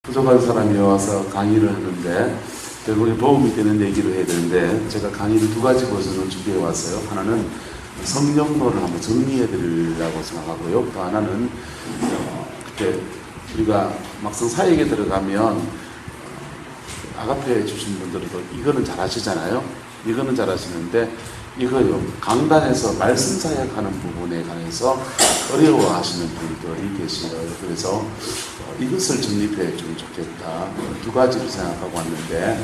부족한 사람이 와서 강의를 하는데 결국에 도움이 되는 얘기를 해야 되는데 제가 강의를 두 가지 버전을 준비해 왔어요. 하나는 성령론을 한번 정리해 드리려고 생각하고요. 또 하나는 그때 우리가 막상 사역에 들어가면 아가페 주신 분들도 이거는 잘 하시잖아요. 이거는 잘 하시는데 이거요, 강단에서 말씀 사역하는 부분에 관해서 어려워하시는 분들이 계시요. 그래서 이것을 정립해 주면 좋겠다. 두 가지로 생각하고 왔는데,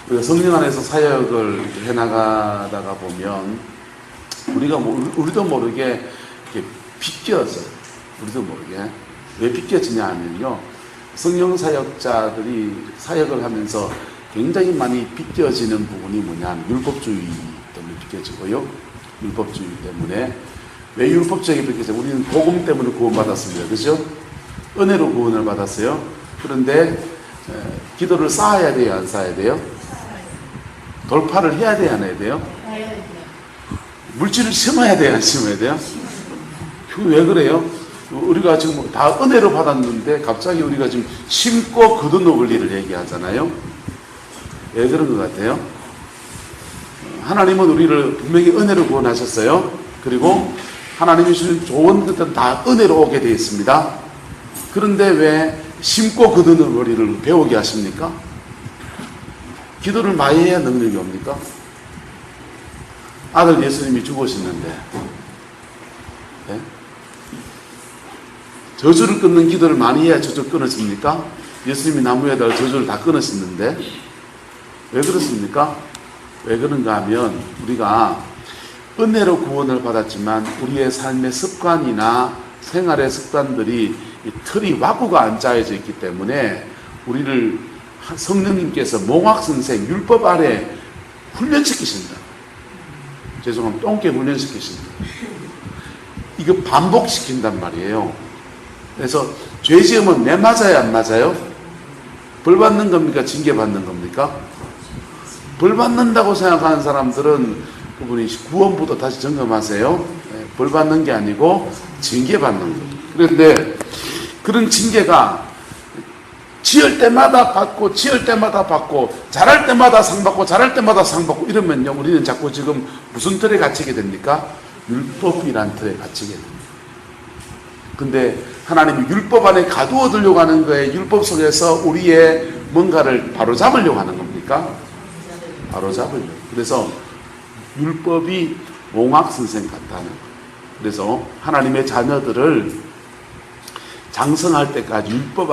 우리가 성령 안에서 사역을 해나가다가 보면 우리도 모르게 이렇게 비껴져요. 우리도 모르게. 왜 비껴지냐 하면요, 성령 사역자들이 사역을 하면서 굉장히 많이 비껴지는 부분이 뭐냐 하면 율법주의 때문에 비껴지고요. 율법주의 때문에. 왜 율법주의에 비껴져요? 우리는 복음 때문에 구원받았습니다. 그죠? 은혜로 구원을 받았어요. 그런데 기도를 쌓아야 돼요? 안 쌓아야 돼요? 돌파를 해야 돼요? 안 해야 돼요? 물질을 심어야 돼요? 안 심어야 돼요? 왜 그래요? 우리가 지금 다 은혜로 받았는데 갑자기 우리가 지금 심고 거두는 원리를 얘기하잖아요. 왜 그런 것 같아요? 하나님은 우리를 분명히 은혜로 구원하셨어요. 그리고 하나님이 주신 좋은 것들은 다 은혜로 오게 되어 있습니다. 그런데 왜 심고 거두는 원리를 배우게 하십니까? 기도를 많이 해야 능력이 옵니까? 아들 예수님이 죽으셨는데 네? 저주를 끊는 기도를 많이 해야 저주를 끊어집니까? 예수님이 나무에다가 저주를 다 끊으셨는데 왜 그렇습니까? 왜 그런가 하면 우리가 은혜로 구원을 받았지만 우리의 삶의 습관이나 생활의 습관들이 이 틀이 와꾸가 안 짜여져 있기 때문에 우리를 성령님께서 몽학선생 율법 아래 훈련시키신다. 죄송합니다. 똥개 훈련시키신다. 이거 반복시킨단 말이에요. 그래서 죄 지으면 매 맞아요? 안 맞아요? 벌 받는 겁니까? 징계 받는 겁니까? 벌 받는다고 생각하는 사람들은 그분이 구원부터 다시 점검하세요. 벌 받는 게 아니고 징계 받는 거예요. 그런데 그런 징계가 지을 때마다 받고 지을 때마다 받고 잘할 때마다 상 받고 잘할 때마다 상 받고 이러면요, 우리는 자꾸 지금 무슨 틀에 갇히게 됩니까? 율법이란 틀에 갇히게 됩니다. 근데 하나님이 율법 안에 가두어 두려고 하는 거예요? 율법 속에서 우리의 뭔가를 바로잡으려고 하는 겁니까? 바로잡으려고. 그래서 율법이 몽학선생 같다는 거예요. 그래서 하나님의 자녀들을 장성할 때까지 율법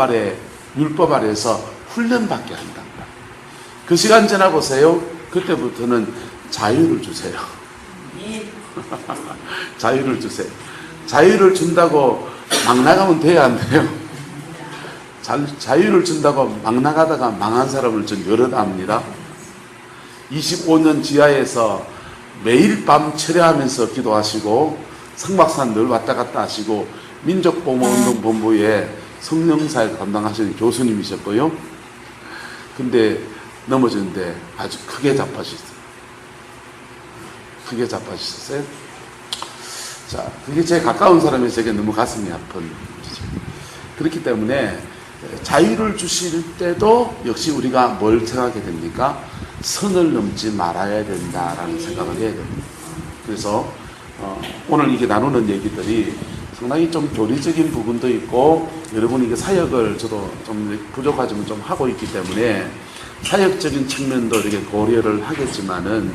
아래에서 훈련받게 한단 말이에요. 그 시간 지나보세요. 그때부터는 자유를 주세요. 자유를 주세요. 자유를 준다고 막 나가면 돼야 안 돼요? 자유를 준다고 막 나가다가 망한 사람을 전 여러 압니다. 25년 지하에서 매일 밤 철야하면서 기도하시고 성막산 늘 왔다 갔다 하시고 민족보호운동본부에 성령사역 담당하시는 교수님이셨고요. 근데 넘어졌는데 아주 크게 자빠지셨어요. 크게 자빠지셨어요. 자, 그게 제 가까운 사람이 제게 너무 가슴이 아픈 일이죠. 그렇기 때문에 자유를 주실 때도 역시 우리가 뭘 생각하게 됩니까? 선을 넘지 말아야 된다라는 생각을 해야 됩니다. 그래서 오늘 이게 나누는 얘기들이 상당히 좀 교리적인 부분도 있고, 여러분이 이게 사역을 저도 좀 부족하지만 좀 하고 있기 때문에 사역적인 측면도 이렇게 고려를 하겠지만은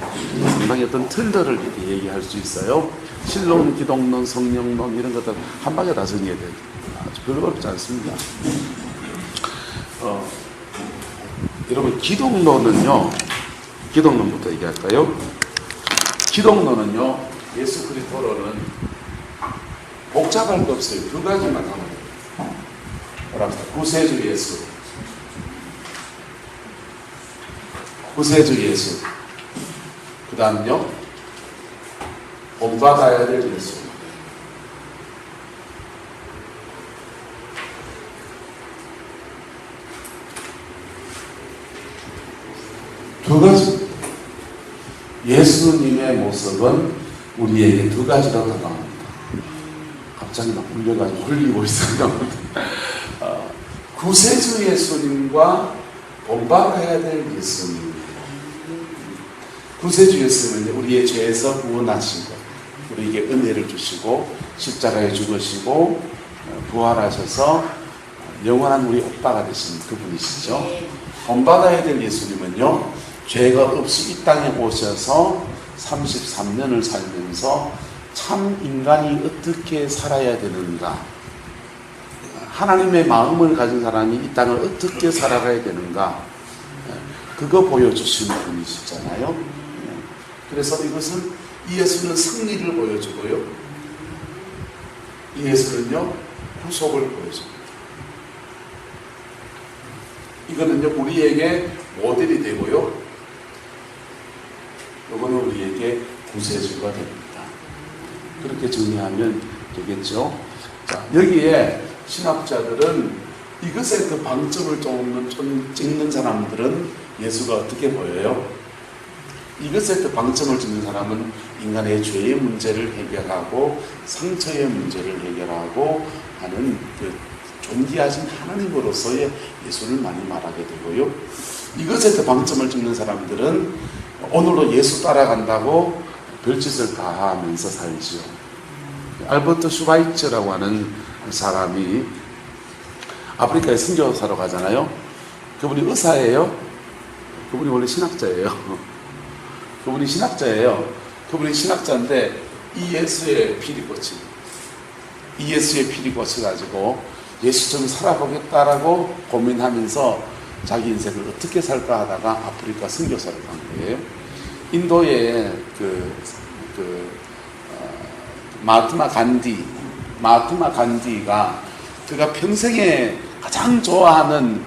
상당히 어떤 틀들을 이렇게 얘기할 수 있어요. 신론, 기독론, 성령론 이런 것들 한 방에 다 정리해야 돼요. 아주 별로 어렵지 않습니다. 여러분, 기독론부터 얘기할까요? 기독론은요, 예수 그리스도로는 복잡할 거 없어요. 두 가지만 하면 돼요. 뭐랍니까? 구세주 예수. 구세주 예수. 그 다음요, 본받아야 될 예수. 두 가지. 예수님의 모습은 우리에게 두 가지로 다가옵니다. 갑자기 막 울려가지고 흘리고 있어요. 구세주 예수님과 본받아야 될 예수님. 구세주 예수님은 우리의 죄에서 구원하시고 우리에게 은혜를 주시고 십자가에 죽으시고 부활하셔서 영원한 우리 오빠가 되신 그분이시죠. 본받아야 될 예수님은요, 죄가 없이 이 땅에 오셔서 33년을 살면서 참 인간이 어떻게 살아야 되는가, 하나님의 마음을 가진 사람이 이 땅을 어떻게 살아가야 되는가, 그거 보여주시는 분이시잖아요. 그래서 이것은 이 예수는 승리를 보여주고요, 이 예수는요 구속을 보여줍니다. 이거는요 우리에게 모델이 되고요, 이거는 우리에게 구세주가 됩니다. 그렇게 정리하면 되겠죠. 자, 여기에 신학자들은 이것에 그 방점을 좀 찍는 사람들은 예수가 어떻게 보여요? 이것에 그 방점을 찍는 사람은 인간의 죄의 문제를 해결하고 상처의 문제를 해결하고 하는 그 존귀하신 하나님으로서의 예수를 많이 말하게 되고요. 이것에 그 방점을 찍는 사람들은 오늘도 예수 따라간다고 별짓을 다 하면서 살지요. 알버트 슈바이처라고 하는 사람이 아프리카에 선교사로 가잖아요. 그분이 의사예요. 그분이 원래 신학자예요. 그분이 신학자인데 이 예수의 피리 꽂혀가지고 예수처럼 살아보겠다라고 고민하면서 자기 인생을 어떻게 살까 하다가 아프리카 선교사로 간 거예요. 인도의 마하트마 간디가 그가 평생에 가장 좋아하는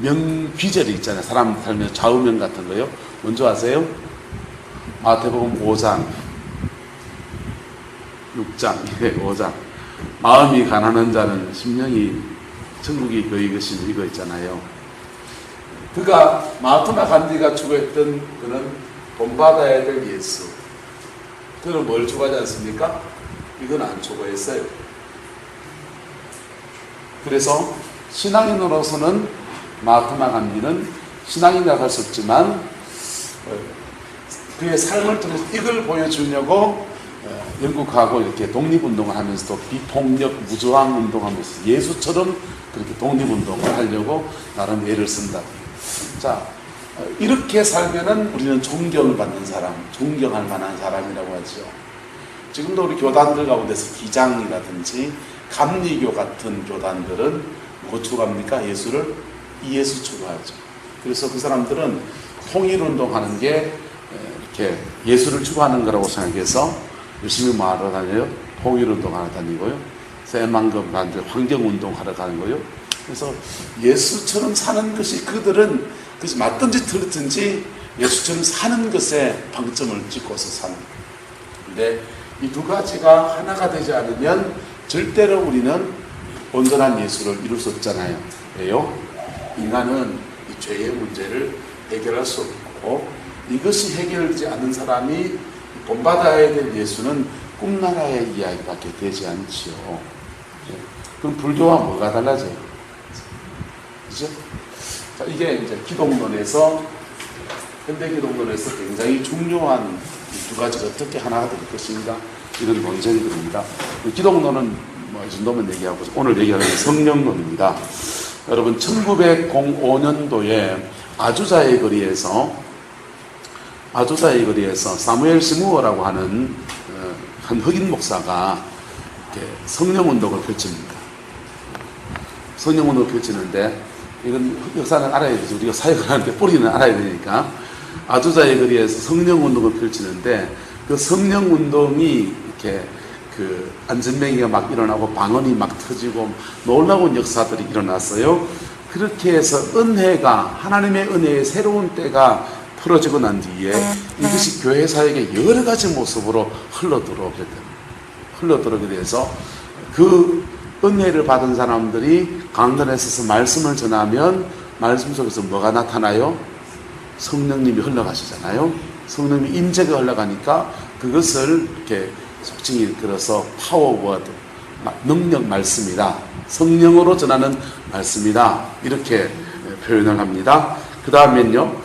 명귀절이 있잖아요. 사람 살면서 좌우명 같은 거요. 뭔지 아세요? 마태복음 5장 6장 5장 마음이 가난한 자는 심령이 천국이 거의 것이니 이거 있잖아요. 그가 마하트마 간디가 추구했던 그는 본받아야 될 예수, 그는 뭘 추구하지 않습니까? 이건 안 추구했어요. 그래서 신앙인으로서는 마하트마 간디는 신앙인이라고 할 수 없지만 그의 삶을 통해서 이걸 보여주려고 영국하고 이렇게 독립운동을 하면서도 비폭력 무저항 운동하면서 예수처럼 그렇게 독립운동을 하려고 나름 애를 쓴다. 자, 이렇게 살면은 우리는 존경을 받는 사람, 존경할 만한 사람이라고 하죠. 지금도 우리 교단들 가운데서 기장이라든지 감리교 같은 교단들은 뭐 추구합니까? 예수를 이예수 추구하죠. 그래서 그 사람들은 통일운동하는 게 이렇게 예수를 추구하는 거라고 생각해서 열심히 말하러 다녀요. 통일운동하러 다니고요. 새만금 가는데 환경운동하러 가는 거요. 그래서 예수처럼 사는 것이 그들은 그것이 맞든지 틀리든지 예수처럼 사는 것에 방점을 찍고서 사는 거예요. 근데 이 두 가지가 하나가 되지 않으면 절대로 우리는 온전한 예수를 이룰 수 없잖아요. 왜요? 인간은 이 죄의 문제를 해결할 수 없고 이것이 해결되지 않은 사람이 본받아야 될 예수는 꿈나라의 이야기밖에 되지 않지요. 그럼 불교와 뭐가 달라져요? 그죠? 자, 이게 이제 기독론에서, 현대 기독론에서 굉장히 중요한 두 가지가 어떻게 하나가 될 것인가, 이런 논쟁들입니다. 기독론은 뭐 이 정도면 얘기하고, 오늘 얘기하는 성령론입니다. 여러분, 1905년도에 아주자의 거리에서 사무엘 시무어라고 하는 한 흑인 목사가 성령운동을 펼칩니다. 성령운동을 펼치는데, 이건 역사는 알아야 되죠. 우리가 사역을 하는데 뿌리는 알아야 되니까. 아주자의 거리에서 성령운동을 펼치는데, 그 성령운동이 이렇게 그 안전뱅이가 막 일어나고 방언이 막 터지고 놀라운 역사들이 일어났어요. 그렇게 해서 은혜가, 하나님의 은혜의 새로운 때가 풀어지고 난 뒤에 이것이 교회 사역의 여러 가지 모습으로 흘러들어오게 돼서 그 은혜를 받은 사람들이 강단에 서서 말씀을 전하면 말씀 속에서 뭐가 나타나요? 성령님이 흘러가시잖아요. 성령님이 임재가 흘러가니까 그것을 이렇게 속칭히 들어서 파워워드, 능력 말씀이다. 성령으로 전하는 말씀이다. 이렇게 표현을 합니다. 그 다음엔요,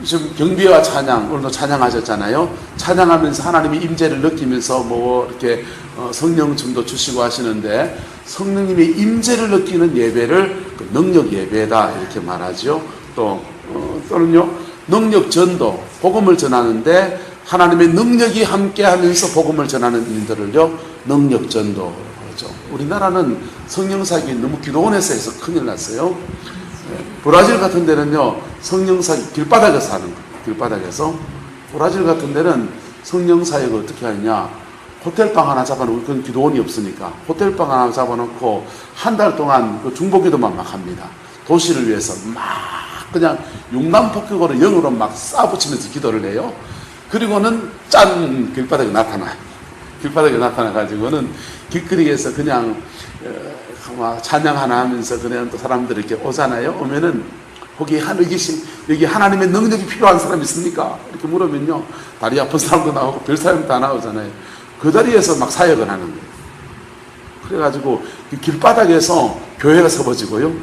지금 경배와 찬양, 오늘도 찬양하셨잖아요. 찬양하면서 하나님의 임재를 느끼면서 뭐 이렇게 성령 춤도 주시고 하시는데, 성령님의 임재를 느끼는 예배를 능력 예배다 이렇게 말하죠. 또는요, 능력 전도, 복음을 전하는데 하나님의 능력이 함께하면서 복음을 전하는 일들을요, 능력 전도. 우리나라는 성령사역이 너무 기도원에서 해서 큰일 났어요. 브라질 같은 데는요, 성령사역 길바닥에서 하는 거예요. 길바닥에서. 브라질 같은 데는 성령사역을 어떻게 하느냐, 호텔방 하나 잡아놓고, 그건 기도원이 없으니까 호텔방 하나 잡아놓고 한 달 동안 그 중보기도만 막 합니다. 도시를 위해서 막 그냥 융단폭격으로 영으로 막 쏴붙이면서 기도를 해요. 그리고는 짠! 길바닥에 나타나요. 길바닥에 나타나가지고는 길거리에서 그냥 찬양 하나 하면서 그냥 또 사람들이 이렇게 오잖아요. 오면은 거기 한 의기심, 여기 하나님의 능력이 필요한 사람 있습니까? 이렇게 물으면요, 다리 아픈 사람도 나오고 별 사람도 다 나오잖아요. 그 자리에서 막 사역을 하는 거예요. 그래가지고 길바닥에서 교회가 세워지고요,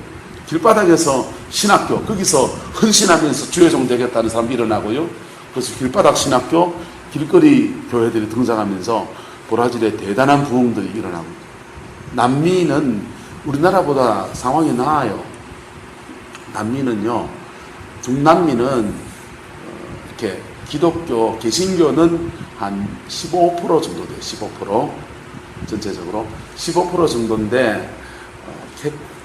길바닥에서 신학교, 거기서 헌신하면서 주여종 되겠다는 사람이 일어나고요, 그래서 길바닥 신학교, 길거리 교회들이 등장하면서 브라질에 대단한 부흥들이 일어나고, 남미는 우리나라보다 상황이 나아요. 남미는요, 중남미는 이렇게 기독교, 개신교는 한 15% 정도 돼요. 15% 전체적으로 15% 정도인데,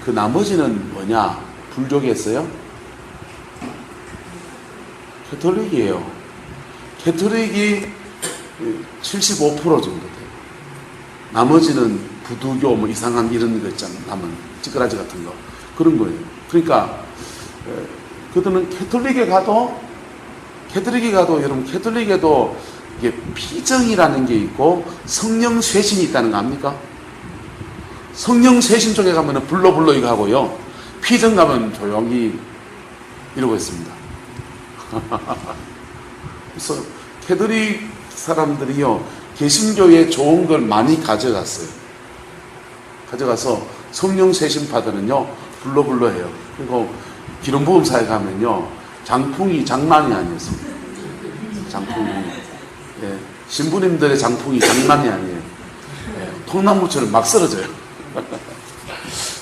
그 나머지는 뭐냐? 불교겠어요? 캐톨릭이에요. 캐톨릭이 75% 정도 돼요. 나머지는 부두교 뭐 이상한 이런 거 있잖아요. 남은 찌끄라지 같은 거, 그런 거예요. 그러니까 그들은 캐톨릭에 가도 여러분, 캐톨릭에도 이게 피정이라는 게 있고 성령 쇄신이 있다는 거 압니까? 성령 쇄신 쪽에 가면은 불러 이거 하고요, 피정 가면 조용히 이러고 있습니다. 그래서 캐톨릭 사람들이요, 개신교에 좋은 걸 많이 가져가서 성령 쇄신파들은요 불러 해요. 그리고 기름부음 사에 가면요, 장풍이 장난이 아니었습니다. 장풍이, 예, 신부님들의 장풍이 장난이 아니에요. 예, 통나무처럼 막 쓰러져요.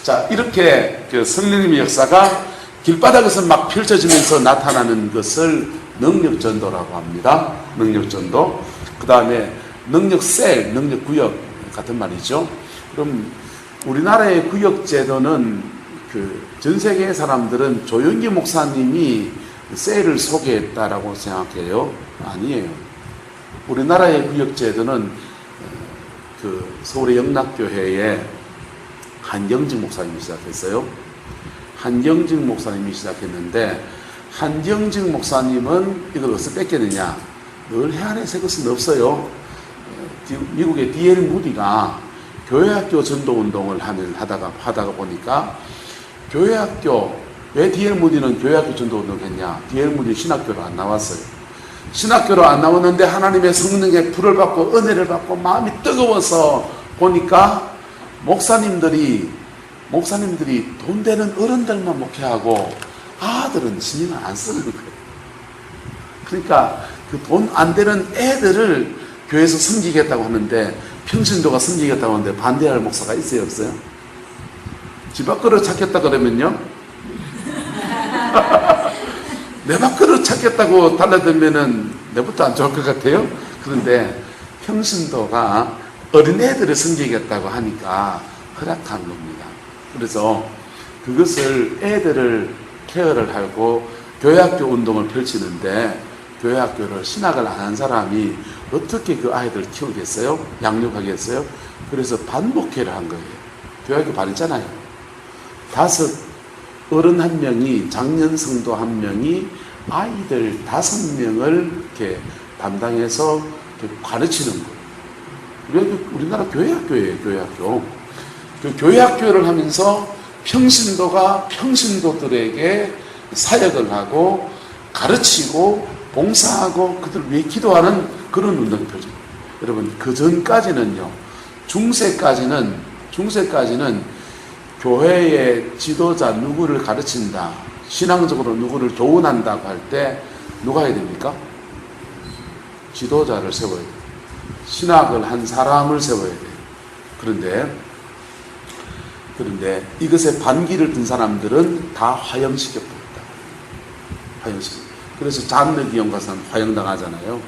자, 이렇게 그 성령님의 역사가 길바닥에서 막 펼쳐지면서 나타나는 것을 능력전도라고 합니다. 능력전도. 그 다음에 능력셀, 능력구역 같은 말이죠. 그럼 우리나라의 구역제도는 전 세계의 사람들은 조영기 목사님이 셀을 소개했다라고 생각해요. 아니에요. 우리나라의 구역제도는 서울의 영락교회에 한경직 목사님이 시작했어요. 한경직 목사님이 시작했는데, 한경직 목사님은 이걸 어디서 뺏겼느냐? 늘 해안에 새 것은 없어요. 미국의 D.L. 무디가 교회학교 전도운동을 하다가 보니까, 교회학교, 왜 D.L. 무디는 교회학교 전도운동을 했냐? D.L. 무디 신학교로 안 나왔어요. 신학교로 안 나왔는데 하나님의 성령의 불을 받고 은혜를 받고 마음이 뜨거워서 보니까 목사님들이 돈 되는 어른들만 목회하고 아들은 신임을 안 쓰는 거예요. 그러니까 그 돈 안 되는 애들을 교회에서 섬기겠다고 하는데, 평신도가 섬기겠다고 하는데 반대할 목사가 있어요, 없어요? 집 앞그릇 찾겠다 그러면요, 내 밥그릇 찾겠다고 달라들면은 내부터 안 좋을 것 같아요. 그런데 평신도가 어린애들을 섬기겠다고 하니까 허락한 겁니다. 그래서 그것을 애들을 케어를 하고 교회학교 운동을 펼치는데, 교회학교를 신학을 안 한 사람이 어떻게 그 아이들을 키우겠어요? 양육하겠어요? 그래서 반목회를 한 거예요. 교회학교 반 있잖아요. 5 어른 1명이, 장년 성도 1명이 아이들 5명을 이렇게 담당해서 이렇게 가르치는 거예요. 우리나라 교회학교예요, 교회학교. 그 교회학교를 하면서 평신도가 평신도들에게 사역을 하고 가르치고 봉사하고 그들 위해 기도하는 그런 운동이 펼쳐져요. 여러분, 그 전까지는요, 중세까지는 교회의 지도자 누구를 가르친다, 신앙적으로 누구를 교훈한다고 할 때 누가 해야 됩니까? 지도자를 세워야 돼요. 신학을 한 사람을 세워야 돼요. 그런데 이것에 반기를 든 사람들은 다 화형시켜버렸다. 화형시켜. 그래서 잔느기형 가서 화형당하잖아요.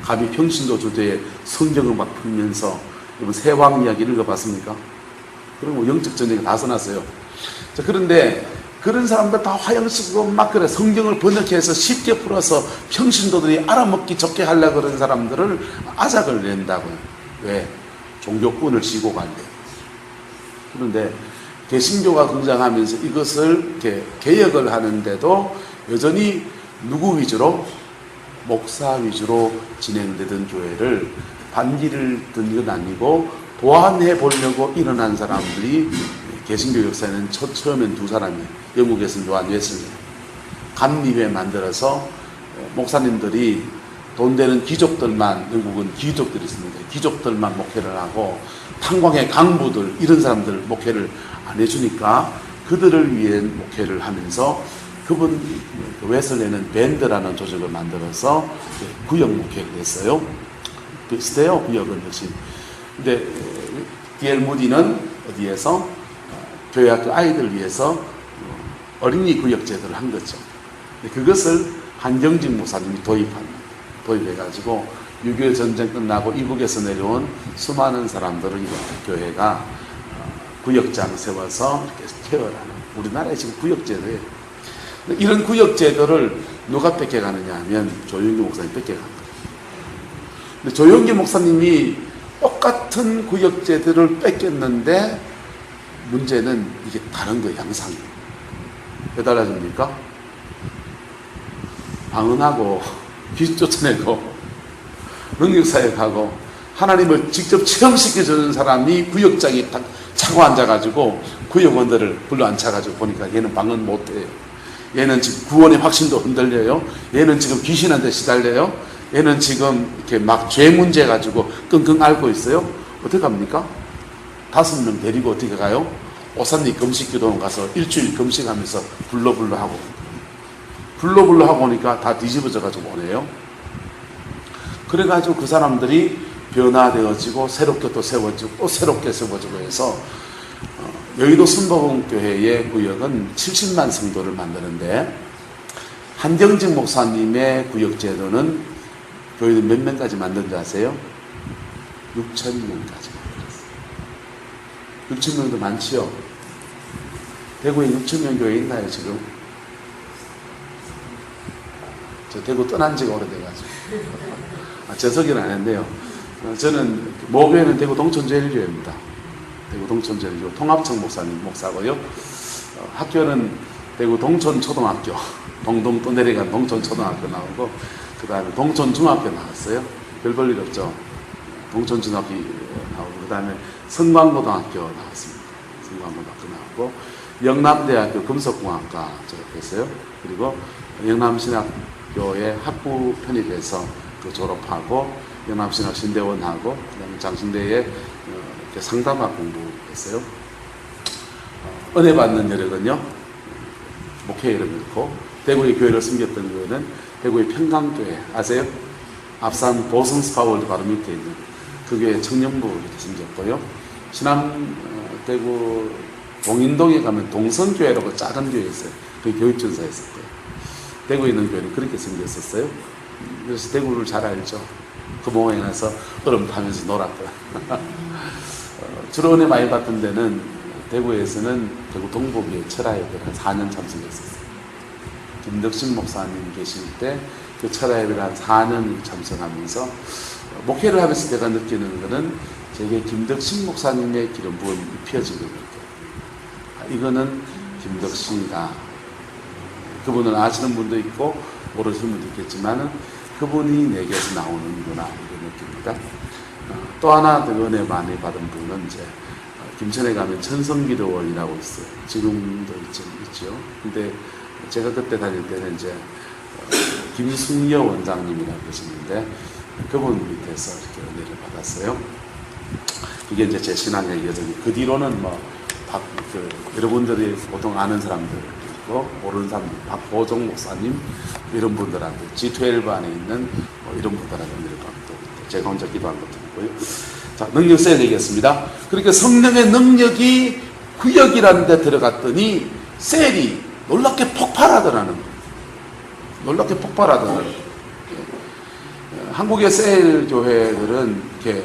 감히 평신도 주제에 성경을 막 풀면서, 여러분 세왕 이야기 읽어봤습니까? 그리고 영적 전쟁이 다 써놨어요. 자, 그런데 그런 사람들 다 화형시키고 막 그래 성경을 번역해서 쉽게 풀어서 평신도들이 알아먹기 좋게 하려고 그런 사람들을 아작을 낸다고요. 왜? 종교꾼을 쥐고 갈래. 그런데 개신교가 등장하면서 이것을 이렇게 개혁을 하는데도 여전히 누구 위주로? 목사 위주로 진행되던 교회를 반기를 든 건 아니고 보완해 보려고 일어난 사람들이 개신교 역사에는 처음엔 두 사람이에요. 영국에서는 요한 웨슬리. 감리회 만들어서 목사님들이 돈 되는 귀족들만, 영국은 귀족들이 있습니다. 귀족들만 목회를 하고 탄광의 강부들, 이런 사람들 목회를 안 해주니까 그들을 위해 목회를 하면서 그분 웨슬리는 밴드라는 조직을 만들어서 구역 목회를 했어요. 비슷해요, 구역은 역시. 근데 D.L. 무디는 어디에서 교회학교 아이들을 위해서 어린이 구역 제도를 한 거죠. 그것을 한정직 목사님이 도입해가지고 6.25 전쟁 끝나고 이북에서 내려온 수많은 사람들을 교회가 구역장 세워서 이렇게 케어하는, 우리나라에 지금 구역제도예요. 이런 구역제도를 누가 뺏겨가느냐 하면 조용기 목사님이 뺏겨갑니다. 근데 조용기 목사님이 똑같은 구역제도를 뺏겼는데 문제는 이게 다른 거예요, 양상이. 왜 달라집니까? 방언하고 귀신 쫓아내고 능력사역하고 하나님을 직접 체험시켜주는 사람이 구역장에 딱 차고 앉아가지고 구역원들을 불러 앉혀가지고 보니까 얘는 방언 못해요. 얘는 지금 구원의 확신도 흔들려요. 얘는 지금 귀신한테 시달려요. 얘는 지금 이렇게 막 죄 문제 가지고 끙끙 앓고 있어요. 어떻게 합니까? 5명 데리고 어떻게 가요? 오산리 금식교도원 가서 일주일 금식하면서 불러 하고 오니까 다 뒤집어져 가지고 오네요. 그래가지고 그 사람들이 변화되어지고 새롭게 또 세워지고 또 새롭게 세워지고 해서 여의도 순복음교회의 구역은 70만 성도를 만드는데 한정직 목사님의 구역제도는 교회는 몇 명까지 만든지 아세요? 6,000명까지 만들었어요. 6,000명도 많지요? 대구에 6,000명 교회 있나요 지금? 저 대구 떠난 지가 오래돼가지고 전석이는 안 했네요. 저는 모교회는 대구 동천제일교회입니다. 대구 동천제일교회 통합청 목사님 목사고요. 학교는 대구 동천초등학교, 동동 또 내려간 동천초등학교 나오고 그 다음에 동천중학교 나왔어요. 별 볼 일 없죠. 동천중학교 나오고 그 다음에 성광고등학교 나왔습니다. 성광고등학교 나오고 영남대학교 금속공학과 졸업했어요. 그리고 영남신학교에 학부 편입해서 그 졸업하고 영남신학 신대원하고 그다음에 장신대에 상담학 공부했어요. 은혜 받는 여력은요, 목회 여력이 있고 대구의 교회를 섬겼던 교회는 대구의 평강교회 아세요? 앞산 보성스파월드 바로 밑에 있는 그 교회 청년부 이렇게 생겼고요. 신안 대구 동인동에 가면 동성교회라고 작은 교회 있어요. 그 교육전사에 있었고요. 대구에 있는 교회는 그렇게 생겼었어요. 그래서 대구를 잘 알죠. 그 모양에 나서 얼음 타면서 놀았고요. 주로 은혜 많이 받던 데는 대구에서는 대구 동복의 철화예배를 한 4년 참석했었어요. 김덕신 목사님 계실 때 그 철화예배를 한 4년 참석하면서 목회를 하면서 제가 느끼는 것은 제게 김덕신 목사님의 기름 부음이 입혀지는 거예요. 이거는 김덕신이다. 그분을 아시는 분도 있고 모르시는 분도 있겠지만은 그분이 내게서 나오는구나 이런 느낌입니다. 또 하나 더 은혜 많이 받은 분은 이제 김천에 가면 천성기도원이라고 있어요. 지금도 있죠. 근데 제가 그때 다닐 때는 이제 김승여 원장님이라고 계시는데 그분 밑에서 이렇게 은혜를 받았어요. 이게 이제 제 신앙의 여정이. 그 뒤로는 뭐 여러분들이 보통 아는 사람들 있고 모르는 사람들, 박보종 목사님 이런 분들한테 G12 안에 있는 이런 분들한테 또 제가 혼자 기도한 것도 있고요. 자, 능력 셀 얘기했습니다. 그러니까 성령의 능력이 구역이라는 데 들어갔더니 셀이 놀랍게 폭발하더라는 거예요. 놀랍게 폭발하더라는 거예요. 한국의 셀 교회들은 이렇게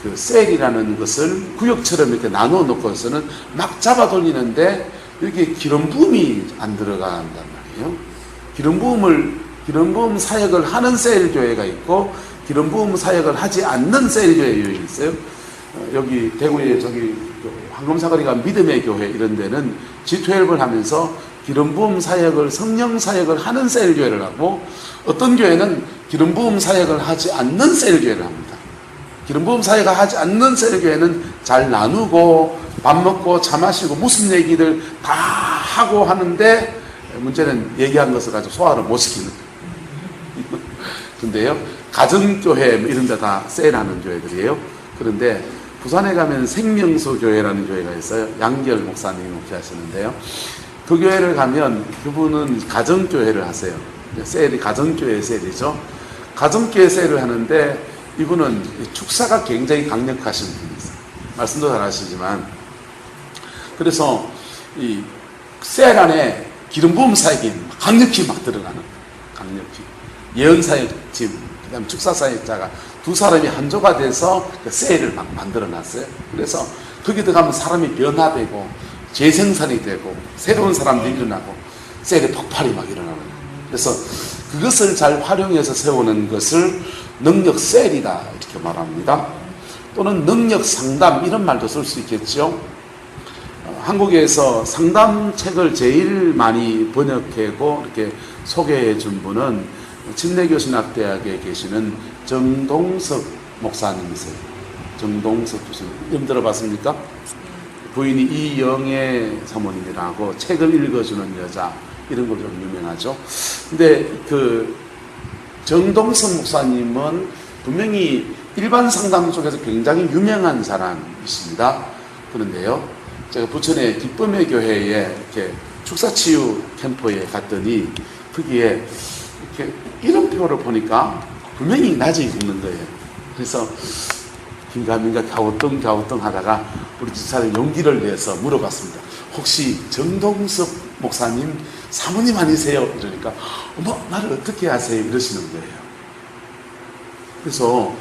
그 셀이라는 것을 구역처럼 이렇게 나누어 놓고서는 막 잡아 돌리는데 이렇게 기름 부음이 안 들어간단 말이에요. 기름 부음 사역을 하는 셀 교회가 있고 기름 부음 사역을 하지 않는 셀 교회가 있어요. 여기 대구에 저기 황금사거리가 믿음의 교회 이런 데는 G12을 하면서 기름 부음 사역을 성령 사역을 하는 셀 교회를 하고 어떤 교회는 기름 부음 사역을 하지 않는 셀 교회를 합니다. 기름 부음 사역을 하지 않는 셀 교회는 잘 나누고 밥 먹고 차 마시고 무슨 얘기들 다 하고 하는데 문제는 얘기한 것을 가지고 소화를 못 시키는 거예요. 근데요, 가정교회 이런 데 다 셀하는 교회들이에요. 그런데 부산에 가면 생명수 교회라는 교회가 있어요. 양결 목사님이 목회하시는데요. 그 교회를 가면 그분은 가정교회를 하세요. 셀이 가정교회 셀이죠. 가정교회 셀을 하는데 이분은 축사가 굉장히 강력하신 분이세요. 말씀도 잘 하시지만 그래서 이 셀 안에 기름 부음 사역이 강력히 막 들어가는 강력히 예언 사역팀 그다음에 축사 사역자가 두 사람이 한조가 돼서 그 셀을 막 만들어 놨어요. 그래서 거기 들어가면 사람이 변화되고 재생산이 되고 새로운 사람들이 일어나고 셀의 폭발이 막 일어나는 거예요. 그래서 그것을 잘 활용해서 세우는 것을 능력 셀이다 이렇게 말합니다. 또는 능력 상담 이런 말도 쓸 수 있겠죠. 한국에서 상담책을 제일 많이 번역하고 이렇게 소개해 준 분은 침례교신학대학에 계시는 정동석 목사님이세요. 정동석 교수님. 이름 들어봤습니까? 부인이 이영애 사모님이라고 책을 읽어주는 여자 이런 걸로 좀 유명하죠. 근데 그 정동석 목사님은 분명히 일반 상담 속에서 굉장히 유명한 사람이십니다. 그런데요, 제가 부천의 기쁨의 교회에 이렇게 축사치유 캠프에 갔더니 거기에 이렇게 이름표를 보니까 분명히 낮에 있는 거예요. 그래서 긴가민가 갸우뚱 하다가 우리 집사람이 용기를 내서 물어봤습니다. 혹시 정동석 목사님 사모님 아니세요? 이러니까 어머 나를 어떻게 아세요? 이러시는 거예요. 그래서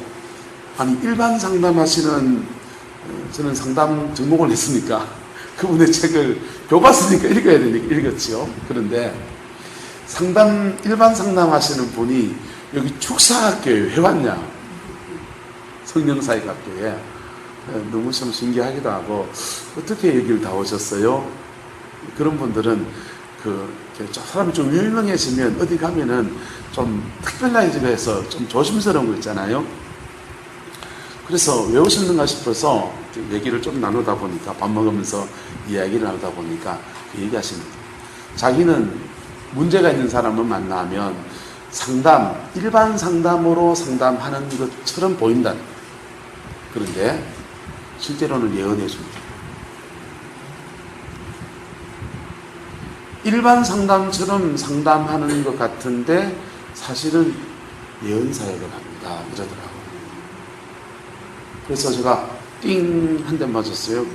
아니 일반 상담하시는 저는 상담 등록을 했으니까 그분의 책을 교과서니까 읽어야 되니까 읽었죠. 그런데 일반 상담하시는 분이 여기 축사학교에 왜 왔냐? 성령사역학교에. 너무 참 신기하기도 하고 어떻게 여기를 다 오셨어요? 그런 분들은 사람이 좀 유명해지면 어디 가면은 좀 특별해지면서 좀 조심스러운 거 있잖아요. 그래서 왜 오셨는가 싶어서 얘기를 좀 나누다 보니까 밥 먹으면서 이야기를 나누다 보니까 얘기하십니다. 자기는 문제가 있는 사람을 만나면 일반 상담으로 상담하는 것처럼 보인다. 그런데 실제로는 예언해 줍니다. 일반 상담처럼 상담하는 것 같은데 사실은 예언 사역을 합니다. 이러더라고요. 그래서 제가 띵 한 대 맞았어요.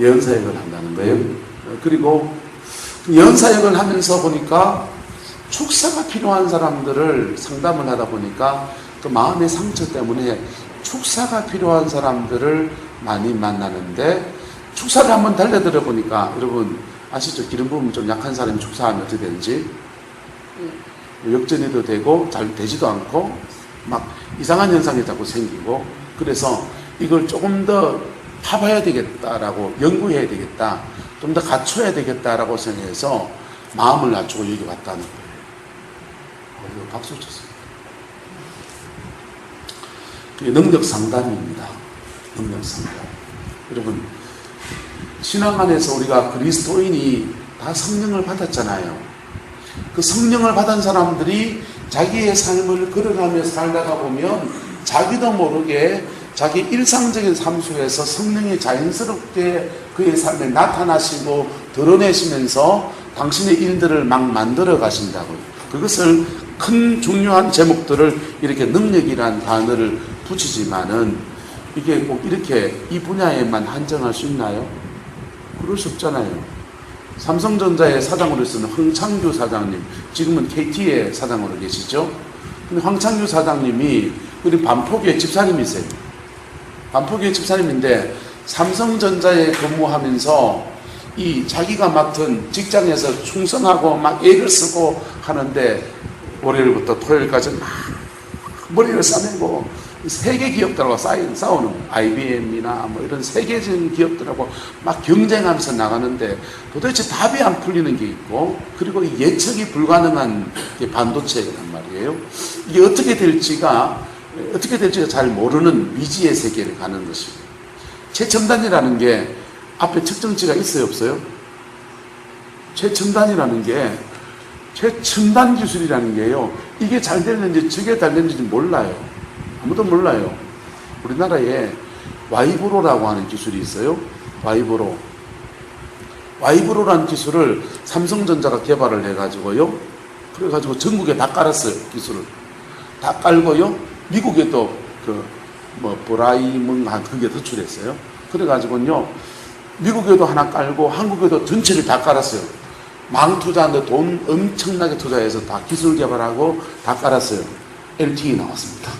예언 사역을 한다는 거예요. 그리고 예언 사역을 하면서 보니까 축사가 필요한 사람들을 상담을 하다 보니까 그 마음의 상처 때문에 축사가 필요한 사람들을 많이 만나는데 축사를 한번 달려들어 보니까 여러분 아시죠? 기름 부으면 좀 약한 사람이 축사하면 어떻게 되는지 역전해도 되고 잘 되지도 않고 막 이상한 현상이 자꾸 생기고 그래서 이걸 조금 더 파봐야 되겠다라고 연구해야 되겠다 좀 더 갖춰야 되겠다라고 생각해서 마음을 낮추고 여기 왔다는 거예요. 박수 쳤어요. 그게 능력 상담입니다. 능력 상담. 여러분 신앙 안에서 우리가 그리스도인이 다 성령을 받았잖아요. 그 성령을 받은 사람들이 자기의 삶을 걸어가며 살다가 보면 자기도 모르게 자기 일상적인 삶 속에서 성령이 자연스럽게 그의 삶에 나타나시고 드러내시면서 당신의 일들을 막 만들어 가신다고요. 그것을 큰 중요한 제목들을 이렇게 능력이란 단어를 붙이지만은 이게 꼭 이렇게 이 분야에만 한정할 수 있나요? 그럴 수 없잖아요. 삼성전자의 사장으로 쓰는 황창규 사장님, 지금은 KT의 사장으로 계시죠? 근데 황창규 사장님이 우리 반포교회 집사님이세요. 반포교회 집사님인데 삼성전자에 근무하면서 이 자기가 맡은 직장에서 충성하고 막 애를 쓰고 하는데 월요일부터 토요일까지 막 머리를 싸매고 세계 기업들하고 싸우는 거예요. IBM이나 뭐 이런 세계적인 기업들하고 막 경쟁하면서 나가는데 도대체 답이 안 풀리는 게 있고, 그리고 예측이 불가능한 게 반도체란 말이에요. 이게 어떻게 될지가 잘 모르는 미지의 세계를 가는 것입니다. 최첨단이라는 게 앞에 측정치가 있어요, 없어요? 최첨단이라는 게 최첨단 기술이라는 게요, 이게 잘 됐는지 저게 잘 됐는지 몰라요. 아무도 몰라요. 우리나라에 와이브로라고 하는 기술이 있어요. 와이브로라는 기술을 삼성전자가 개발을 해가지고요, 그래가지고 전국에 다 깔았어요. 기술을 다 깔고요, 미국에도 브라이먼 그게 도출했어요. 그래가지고요, 미국에도 하나 깔고 한국에도 전체를 다 깔았어요. 망 투자하는데 돈 엄청나게 투자해서 다 기술 개발하고 다 깔았어요. LTE 나왔습니다.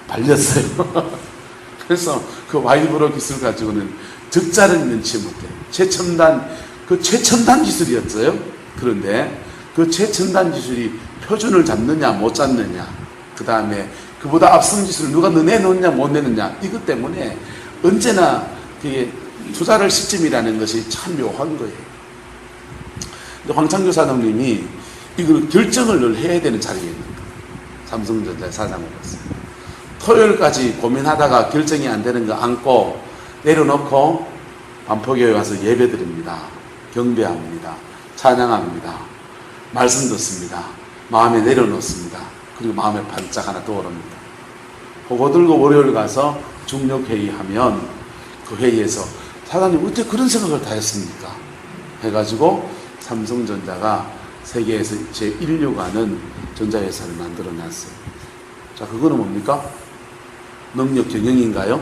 발렸어요. 그래서 그 와이브로 기술 가지고는 적자를 면치 못해요. 최첨단 기술이었어요. 그런데 그 최첨단 기술이 표준을 잡느냐 못 잡느냐, 그 다음에 그보다 앞선 기술을 누가 내놓느냐 못 내느냐, 이것 때문에 언제나 그게 투자를 시점이라는 것이 참 묘한 거예요. 근데 황창규 사장님이 이걸 결정을 늘 해야 되는 자리에 있는 거예요. 삼성전자의 사장으로서. 토요일까지 고민하다가 결정이 안 되는 거 안고 내려놓고 반포교회 와서 예배드립니다. 경배합니다. 찬양합니다. 말씀 듣습니다. 마음에 내려놓습니다. 그리고 마음에 반짝 하나 떠오릅니다. 그거 들고 월요일 가서 중력회의하면 그 회의에서 사장님 어떻게 그런 생각을 다 했습니까? 해가지고 삼성전자가 세계에서 제1류가는 전자회사를 만들어 놨어요. 자, 그거는 뭡니까? 능력 경영인가요?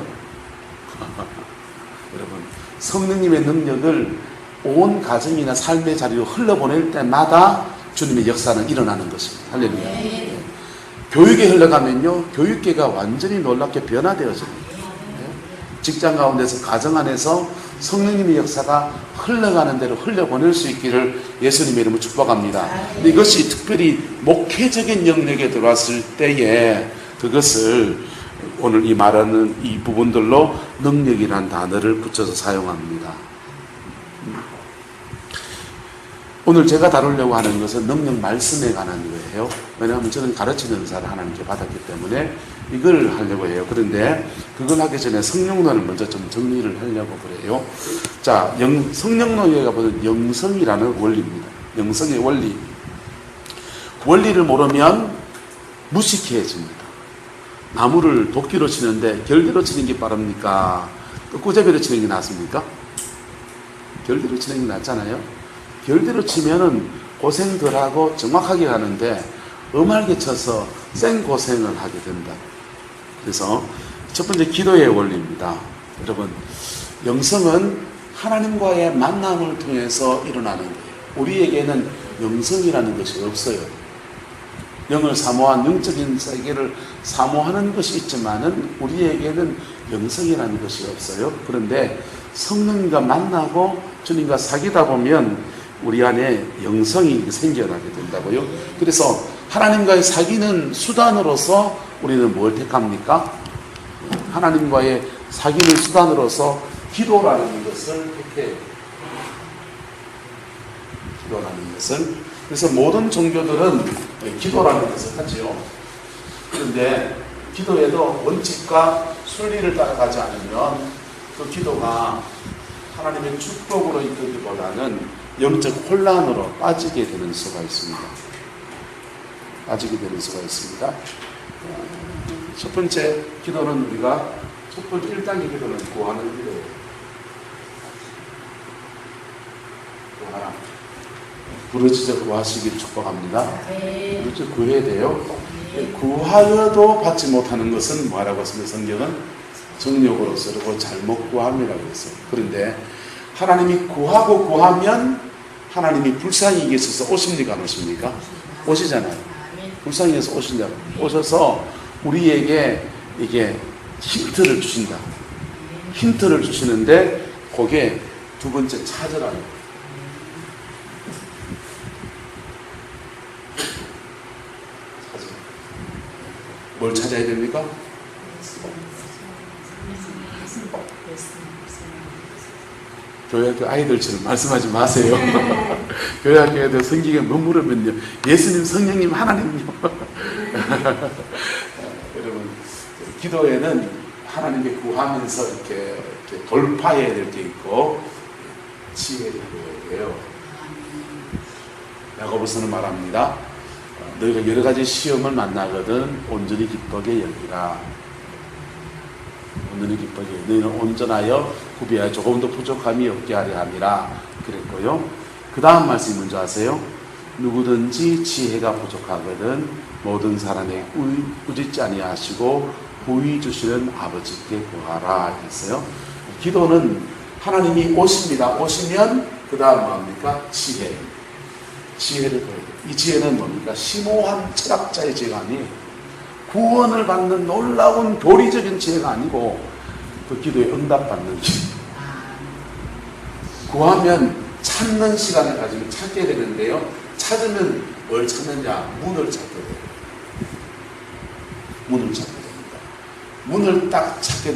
여러분, 성령님의 능력을 온 가정이나 삶의 자리로 흘러보낼 때마다 주님의 역사는 일어나는 것입니다. 할렐루야. 네. 교육에 흘러가면요, 교육계가 완전히 놀랍게 변화되어집니다. 네. 직장 가운데서, 가정 안에서 성령님의 역사가 흘러가는 대로 흘려보낼 수 있기를 예수님의 이름으로 축복합니다. 근데 이것이 특별히 목회적인 영역에 들어왔을 때에 그것을 오늘 이 말하는 이 부분들로 능력이라는 단어를 붙여서 사용합니다. 오늘 제가 다루려고 하는 것은 능력 말씀에 관한 거예요. 왜냐하면 저는 가르치는 은사를 하나님께 받았기 때문에 이걸 하려고 해요. 그런데 그걸 하기 전에 성령론을 먼저 좀 정리를 하려고 그래요. 자, 성령론에 가보면 영성이라는 원리입니다. 영성의 원리. 원리를 모르면 무식해집니다. 나무를 도끼로 치는데 결대로 치는 게 빠릅니까? 꾸재배로 치는 게 낫습니까? 결대로 치는 게 낫잖아요. 결대로 치면은 고생 덜하고 정확하게 가는데 엄하게 쳐서 생고생을 하게 된다. 그래서 첫 번째 기도의 원리입니다. 여러분, 영성은 하나님과의 만남을 통해서 일어나는 거예요. 우리에게는 영성이라는 것이 없어요. 영을 사모한 영적인 세계를 사모하는 것이 있지만은 우리에게는 영성이라는 것이 없어요. 그런데 성령님과 만나고 주님과 사귀다 보면 우리 안에 영성이 생겨나게 된다고요. 그래서 하나님과의 사귀는 수단으로서 우리는 뭘 택합니까? 하나님과의 사귀는 수단으로서 기도라는 것을 택해요. 기도라는 것을. 그래서 모든 종교들은 기도라는 것을 하지요. 그런데 기도에도 원칙과 순리를 따라가지 않으면 그 기도가 하나님의 축복으로 이끌기보다는 영적 혼란으로 빠지게 되는 수가 있습니다. 첫 번째 기도는 우리가 첫 번째 1단계 기도는 구하는 기도예요. 구하라. 부르짖어 구하시길 축복합니다. 부르짖어 구해야 돼요. 구하여도 받지 못하는 것은 뭐라고 했습니까? 성경은 정욕으로 쓰고 잘못 구함이라고 했어요. 그런데 하나님이 구하고 구하면 하나님이 불쌍히 계셔서 오십니까 안 오십니까? 오시잖아요. 불쌍히 계셔서 오신다고. 오셔서 우리에게 이게 힌트를 주신다. 힌트를 주시는데 그게 두 번째 찾으라는 거예요. 뭘 찾아야 됩니까? 교회학교 아이들처럼 말씀하지 마세요. 교회학교 애들 성경에 뭐 물으면요. 예수님, 성령님, 하나님요. 여러분, 기도에는 하나님께 구하면서 이렇게 돌파해야 될 게 있고 지혜를 배워야 돼요. 야고보서는 말합니다. 너희가 여러 가지 시험을 만나거든 온전히 기쁘게 여기라. 온전히 기쁘게 너희는 온전하여 구비하여 조금도 부족함이 없게 하려 함이라 그랬고요. 그 다음 말씀이 뭔지 아세요? 누구든지 지혜가 부족하거든 모든 사람에게 꾸짖지 아니하시고 부의 주시는 아버지께 구하라 했어요. 기도는 하나님이 오십니다. 오시면 그 다음 뭡니까? 지혜를 보여야 돼요. 이 지혜는 뭡니까? 심오한 철학자의 지혜가 아니에요. 구원을 받는 놀라운 교리적인 지혜가 아니고 그 기도에 응답받는 지혜. 구하면 찾는 시간을 가지면 찾게 되는데요. 찾으면 뭘 찾느냐? 문을 찾게 돼요. 문을 찾게 됩니다. 문을 딱 찾게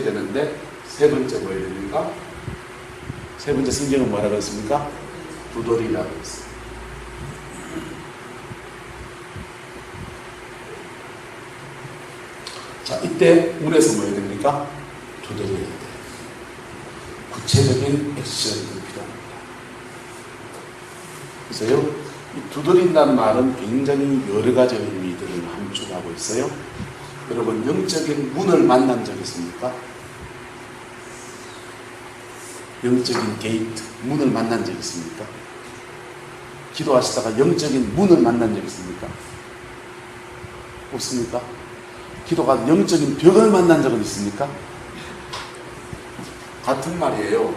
되는데 세 번째 뭐 해야 됩니까? 세 번째 성경은 뭐라고 했습니까? 두드리라고 했어요. 자, 이때 문에서 뭐 해야 됩니까? 두드려야 돼요. 구체적인 액션이 필요합니다. 그래서요, 이 두드린다는 말은 굉장히 여러 가지 의미들을 함축하고 있어요. 여러분, 영적인 문을 만난 적 있습니까? 영적인 게이트, 문을 만난 적 있습니까? 기도하시다가 영적인 문을 만난 적 있습니까? 없습니까? 기도가 영적인 벽을 만난 적은 있습니까? 같은 말이에요.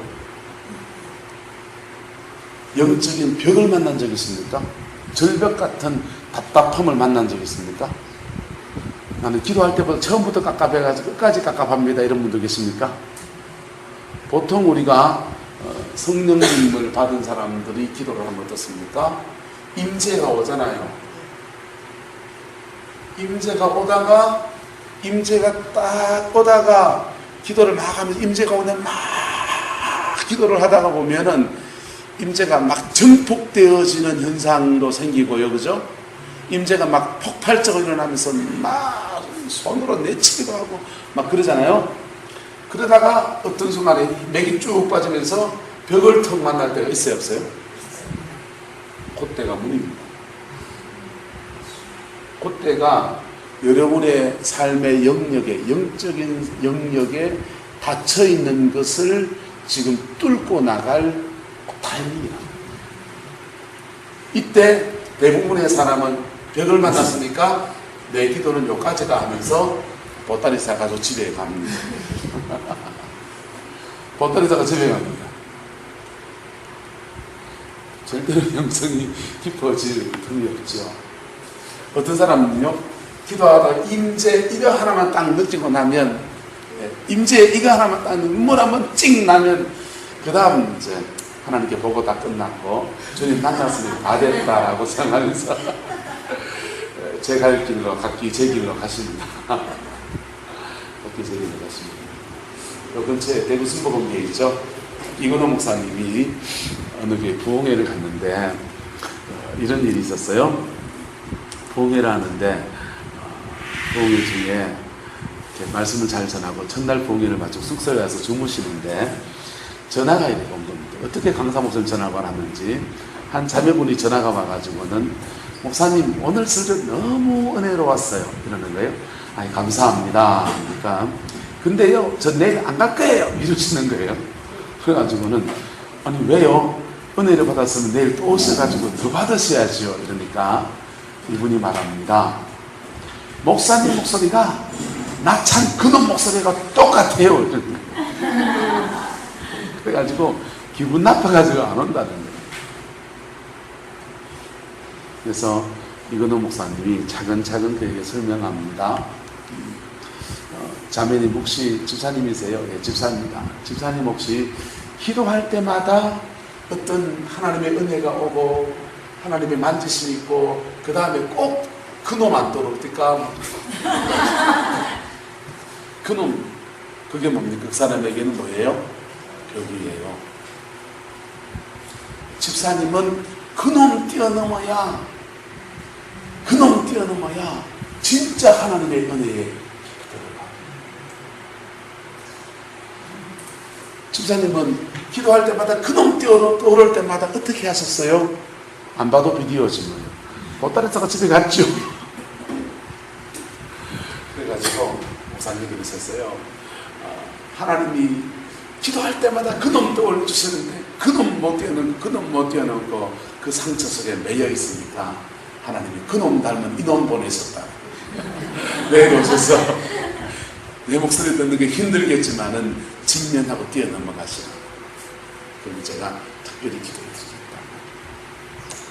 영적인 벽을 만난 적 있습니까? 절벽 같은 답답함을 만난 적 있습니까? 나는 기도할 때보다 처음부터 깝깝해가지고 끝까지 깝깝합니다. 이런 분들 계십니까? 보통 우리가 성령님을 받은 사람들이 기도를 하면 어떻습니까? 임재가 오잖아요. 임재가 딱 오다가 기도를 막 하면서 임재가 오면 막 기도를 하다가 보면은 임재가 막 증폭되어지는 현상도 생기고요. 그죠? 임재가 막 폭발적으로 일어나면서 막 손으로 내치기도 하고 막 그러잖아요. 그러다가 어떤 순간에 맥이 쭉 빠지면서 벽을 턱 만날 때가 있어요, 없어요? 그때가 문입니다. 그때가 여러분의 삶의 영역에, 영적인 영역에 닫혀있는 것을 지금 뚫고 나갈 타이밍이다. 이때 대부분의 사람은 벽을 만났으니까 내 기도는 여기까지다 하면서 보따리 싸가지고 집에 갑니다. 보따리 싸가 집에 갑니다. 절대로 영성이 깊어질 틈이 없죠. 어떤 사람은요, 기도하다가 임재 이거 하나만 딱 느끼고 나면, 임재 이거 하나만 딱 눈물 한번 찍 나면, 그 다음 이제 하나님께 보고 다 끝났고, 주님 만났으니 다 됐다라고 생각하면서 제 갈 길로 각기 제 길로 가십니다. 각기 제 길로 가십니다. 요 근처에 대구 순복음교회 있죠? 이건호 목사님이 어느 교회 부흥회를 갔는데 이런 일이 있었어요. 부흥회를 하는데 부흥회 중에 이렇게 말씀을 잘 전하고 첫날 부흥회를 마치고 숙소에 와서 주무시는데 전화가 이렇게 온 겁니다. 어떻게 강사 목사님 전화가 하는지 한 자매분이 전화가 와가지고는 목사님 오늘 설교 너무 은혜로웠어요 이러는 거예요. 아니 감사합니다. 그러니까 근데요 저 내일 안 갈 거예요 이러시는 거예요. 그래가지고는 아니 왜요? 은혜를 받았으면 내일 또 오셔가지고 더 받으셔야죠. 이러니까 이분이 말합니다. 목사님 목소리가 나 참 그놈 목소리가 똑같아요. 그래가지고 기분 나빠가지고 안 온다는 거예요. 그래서 이근호 목사님이 차근차근 그에게 설명합니다. 자매님 혹시 집사님이세요? 예, 집사입니다. 집사님 혹시 기도할 때마다 어떤 하나님의 은혜가 오고 하나님의 만지심이 있고 그 다음에 꼭 그놈 안 떠오릅니까? 그놈 그게 뭡니까? 그 사람에게는 뭐예요? 벽이에요. 집사님은 그놈 뛰어넘어야 진짜 하나님의 은혜에 들어가. 집사님은 기도할 때마다 그놈 떠오를 때마다 어떻게 하셨어요? 안 봐도 비디오지 뭐예요. 보따리다가 집에 갔죠. 그래가지고 목사님이 그러셨어요. 하나님이 기도할 때마다 그놈 떠올려주시는데 그놈 못 뛰어넘고 그 상처 속에 매여 있으니까 하나님이 그놈 닮은 이놈 보내셨다. 내놓으셔서 내 목소리 듣는 게 힘들겠지만은 직면하고 뛰어넘어가시라. 그럼 제가 특별히 기도해 드리겠다.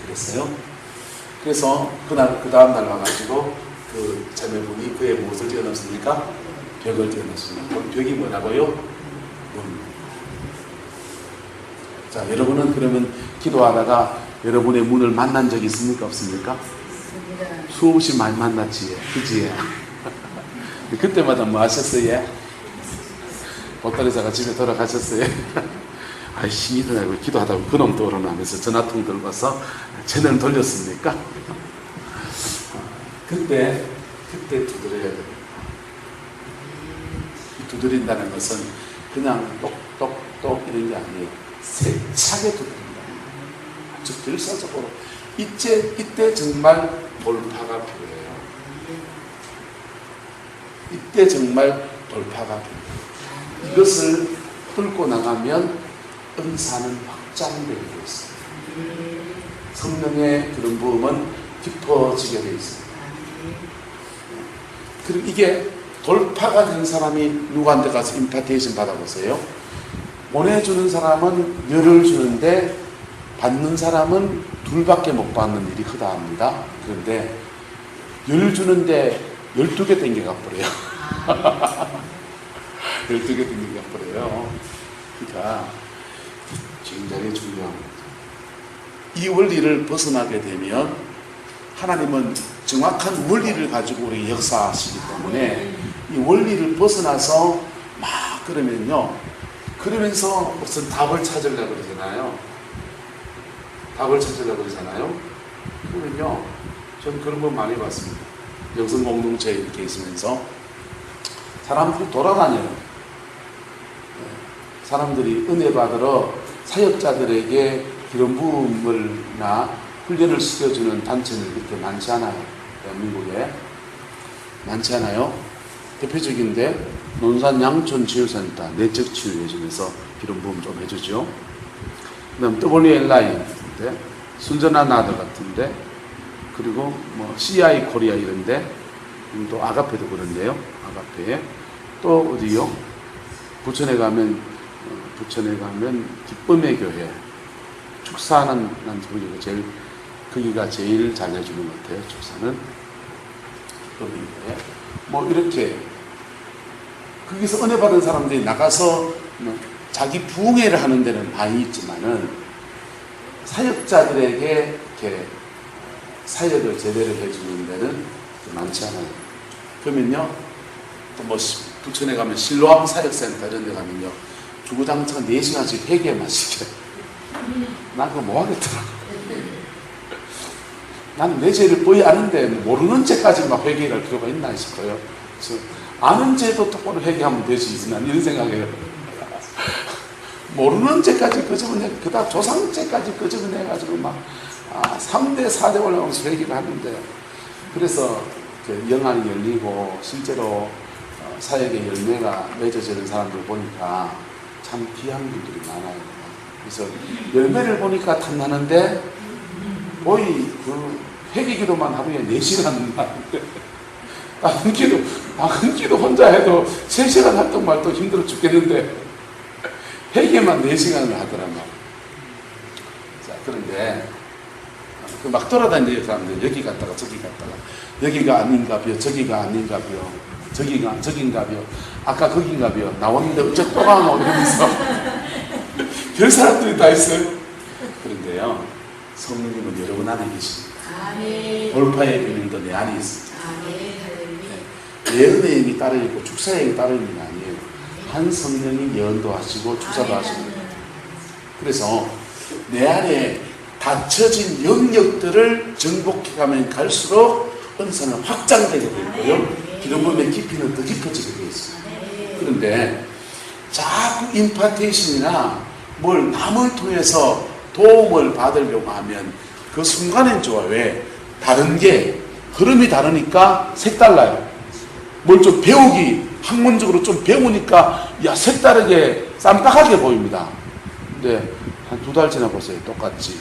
그랬어요. 그래서 그 다음 날 와가지고 그 자매분이 그의 무엇을 뛰어넘습니까? 벽을 뛰어넘습니다. 그 벽이 뭐라고요? 문. 자, 여러분은 그러면 기도하다가 여러분의 문을 만난 적이 있습니까? 없습니까? 수없이 많이 만났지. 그치? 그때마다 뭐 하셨어요? 보따리사가 집에 돌아가셨어요? 아이, 신이 들어가고 기도하다가 그놈 떠오르나 하면서 전화통 들고서 채널 돌렸습니까? 그때 두드려야 됩니다. 두드린다는 것은 그냥 똑똑똑 이런 게 아니에요. 세차게 두드립니다. 아주 필사적으로. 이때 정말 돌파가 필요해요. 이때 정말 돌파가 필요해요. 이것을 뚫고 나가면 은사는 확장되게 되어 있습니다. 성령의 그런 부음은 깊어지게 되어 있습니다. 그리고 이게 돌파가 된 사람이 누구한테 가서 임파테이션 받아보세요. 보내주는 사람은 열을 주는데 받는 사람은 둘밖에 못 받는 일이 크다 합니다. 그런데 열 주는데 12개 땡겨가 버려요. 12개 땡겨가 버려요. 그러니까 굉장히 중요합니다. 이 원리를 벗어나게 되면 하나님은 정확한 원리를 가지고 우리 역사하시기 때문에 이 원리를 벗어나서 막 그러면서 무슨 답을 찾으려고 그러잖아요. 그러면요, 저는 그런 거 많이 봤습니다. 영성 공동체에 이렇게 있으면서 사람들이 돌아다녀요. 사람들이 은혜 받으러 사역자들에게 기름 부음을나 훈련을 시켜주는 단체는 그렇게 많지 않아요. 대한민국에 많지 않아요. 대표적인데 논산 양촌치유센터 내적 치유해주면서 기름 부음 좀 해주죠. 그 다음 WLI 같은데, 순전한 아들 같은데, 그리고 뭐 CI 코리아 이런데, 또 아가페도 그런데요. 아가페에 또 어디요? 부천에 가면 기쁨의 교회. 축사는 난 모르겠고 거기가 제일 잘 해주는 것 같아요. 축사는 기쁨의 교회. 뭐 이렇게 거기서 은혜 받은 사람들이 나가서 자기 부흥회를 하는 데는 많이 있지만은 사역자들에게 이렇게 사역을 제대로 해주는 데는 많지 않아요. 그러면요, 또 뭐 부천에 가면 실로암 사역센터 이런 데 가면요, 주구장창 4시간씩 회개만 시켜요. 난 그거 뭐 하겠더라고. 나는 내 죄를 뻔히 아는데 모르는 죄까지 막 회개할 필요가 있나 싶어요. 그래서 아는 죄도 똑바로 회개하면 되지. 난 이런 생각해요. 모르는 죄까지 끄집어내, 그다음 조상죄까지 끄집어내가지고 막 3대 4대 올라가면서 회개를 하는데, 그래서 영안이 열리고 실제로 사역의 열매가 맺어지는 사람들 보니까 참 귀한 분들이 많아요. 그래서 열매를 보니까 탐나는데 거의 그 회개기도만 하루에 4시간 하는데, 작은 기도 혼자 해도 3시간 활동 말도 힘들어 죽겠는데 회개만 4시간을 하더란 말이에요. 자, 그런데 막 돌아다니는 사람들, 여기 갔다가 저기 갔다가, 여기가 아닌가벼, 저기가 아닌가벼, 저긴가벼, 아까 거긴가벼, 나왔는데 어째 또 가노 이러면서 별 사람들이 다 있어요. 그런데요, 성령님은 여러분 안에 계십니다. 돌파의 비밀도 내 안에 있습니다. 내 은혜의 힘이 따로 있고 축사의 힘이 따로 있는 게 아니에요. 한 성령이 예언도 하시고 축사도 하십니다. 그래서 내 안에 닫혀진 영역들을 정복해가면 갈수록 은사는 확장되게 되고요, 기름 부음의 깊이는 더 깊어지게 되어 있습니다. 그런데 자꾸 임파테이션이나 뭘 남을 통해서 도움을 받으려고 하면 그 순간엔 좋아요. 왜? 다른 게 흐름이 다르니까 색달라요. 뭘 좀 배우기, 학문적으로 좀 배우니까 색다르게 쌈딱하게 보입니다. 근데 한 2달 지나보세요. 똑같지.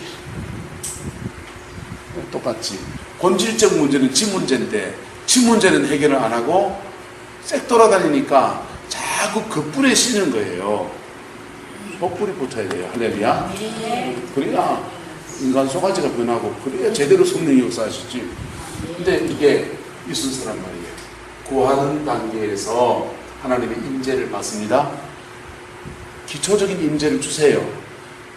본질적 문제는 지 문제인데 지 문제는 해결을 안 하고 색 돌아다니니까 자꾸 그 뿔에 씌는 거예요. 속불이 붙어야 돼요. 할렐루야. 그래야 인간 소가지가 변하고, 그래야 제대로 성령이 역사하시지. 근데 이게 있을 란 말이에요. 구하는 단계에서 하나님의 임재를 받습니다. 기초적인 임재를 주세요.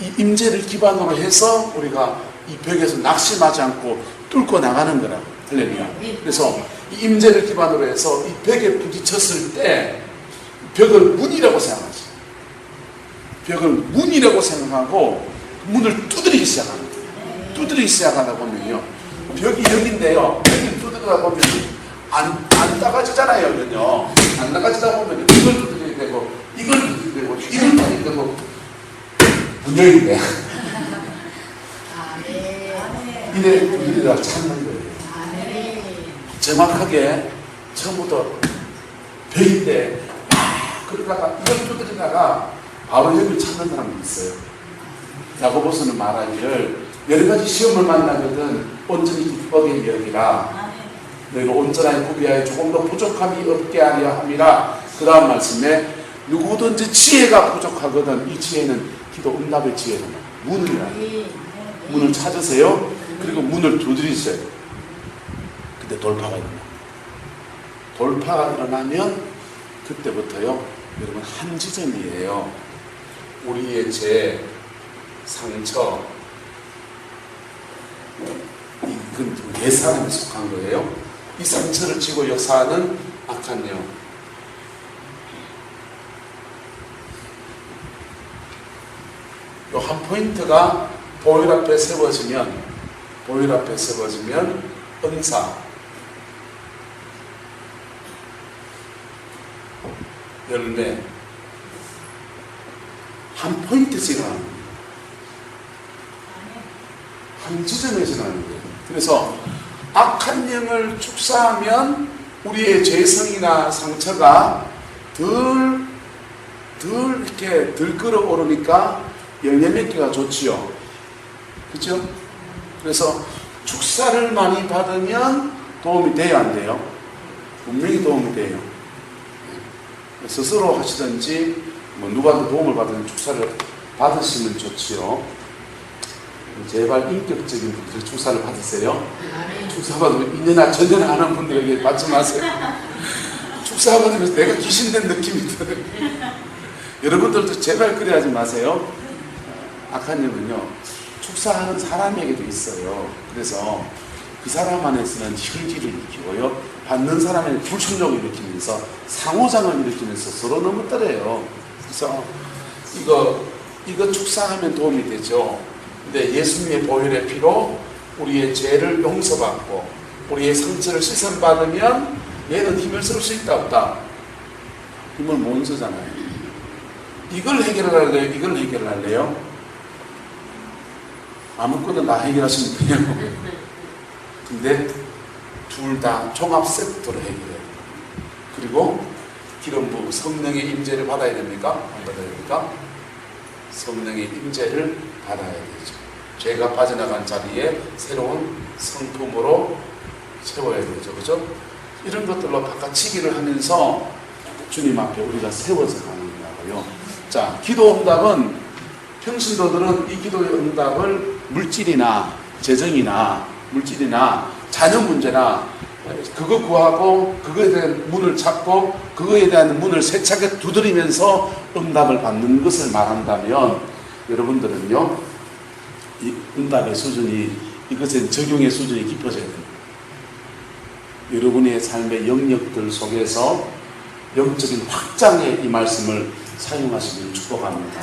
이 임재를 기반으로 해서 우리가 이 벽에서 낙심하지 않고 뚫고 나가는 거라고. 할렐루야. 그래서 이 임재를 기반으로 해서 이 벽에 부딪혔을 때 벽을 문이라고 생각하지. 벽을 문이라고 생각하고 문을 두드리기 시작합니다. 두드리기 시작하다 보면요, 벽이 여기인데요, 벽이 두드리다 보면 안 따가지잖아요. 그러면요, 안 따가지다 보면 이걸 두드리게 되고, 이걸 두드리게 되고, 이걸 두드리게 되고, 분열인데 이래 두드리다 찾는 거예요. 정확하게 처음부터 벽인데 그러다가 이걸 두드리다가 바로 여기를 찾는 사람이 있어요. 야고보서는 말하기를 여러 가지 시험을 만나거든 온전히 기쁘게 여기라. 너희가 온전하게 구비하여 조금 더 부족함이 없게 하려 함이라. 그 다음 말씀에 누구든지 지혜가 부족하거든 이 지혜는 기도 응답의 지혜는 문이라. 문을 찾으세요. 그리고 문을 두드리세요. 근데 돌파가 일어나. 돌파가 일어나면 그때부터요, 여러분 한 지점이에요. 우리의 죄, 상처, 이건 예사람에 속한 거예요. 이 상처를 지고 역사하는 악한 영. 요 한 포인트가 보혈 앞에 세워지면 은사, 열매, 한 포인트씩 일어나는 거예요. 한 지점에서 일어나는 거예요. 그래서 악한 영을 축사하면 우리의 죄성이나 상처가 덜 이렇게 덜 끌어오르니까 열매 맺기가 좋지요. 그렇죠? 그래서 축사를 많이 받으면 도움이 돼요, 안 돼요? 분명히 도움이 돼요. 스스로 하시든지 누구한테 도움을 받으면 축사를 받으시면 좋지요. 제발 인격적인 분들이 축사를 받으세요. 축사 받으면 인연아 전혀 안 하는 분들에게 받지 마세요. 축사 받으면서 내가 귀신된 느낌이 들어요. 여러분들도 제발 그래 하지 마세요. 악한 영은요, 축사하는 사람에게도 있어요. 그래서 그 사람 안에서는 혈기를 일으키고요, 받는 사람에게 불충족을 일으키면서 상호작용을 일으키면서 서로 너무 떨어요. 그래서 이거 축사하면 도움이 되죠. 근데 예수님의 보혈의 피로 우리의 죄를 용서받고 우리의 상처를 씻음받으면 얘는 힘을 쓸 수 있다 없다? 힘을 못 쓰잖아요. 이걸 해결할래요? 이걸 해결할래요? 아무거나 다 해결하시면 돼요. 근데 둘 다 종합 세트로 해결해요. 그리고 기름 부음 성령의 임재를 받아야 됩니까? 안 받아야 됩니까? 성령의 임재를 받아야 되죠. 죄가 빠져나간 자리에 새로운 성품으로 세워야 되죠. 그죠? 이런 것들로 바꿔치기를 하면서 주님 앞에 우리가 세워서 가는 거고요. 자, 기도 응답은 평신도들은 이 기도의 응답을 물질이나 재정이나 물질이나 자녀 문제나 그거 구하고 그거에 대한 문을 찾고 그거에 대한 문을 세차게 두드리면서 응답을 받는 것을 말한다면 여러분들은요, 이 응답의 수준이, 이것은 적용의 수준이 깊어져야 됩니다. 여러분의 삶의 영역들 속에서 영적인 확장의 이 말씀을 사용하시길 축복합니다.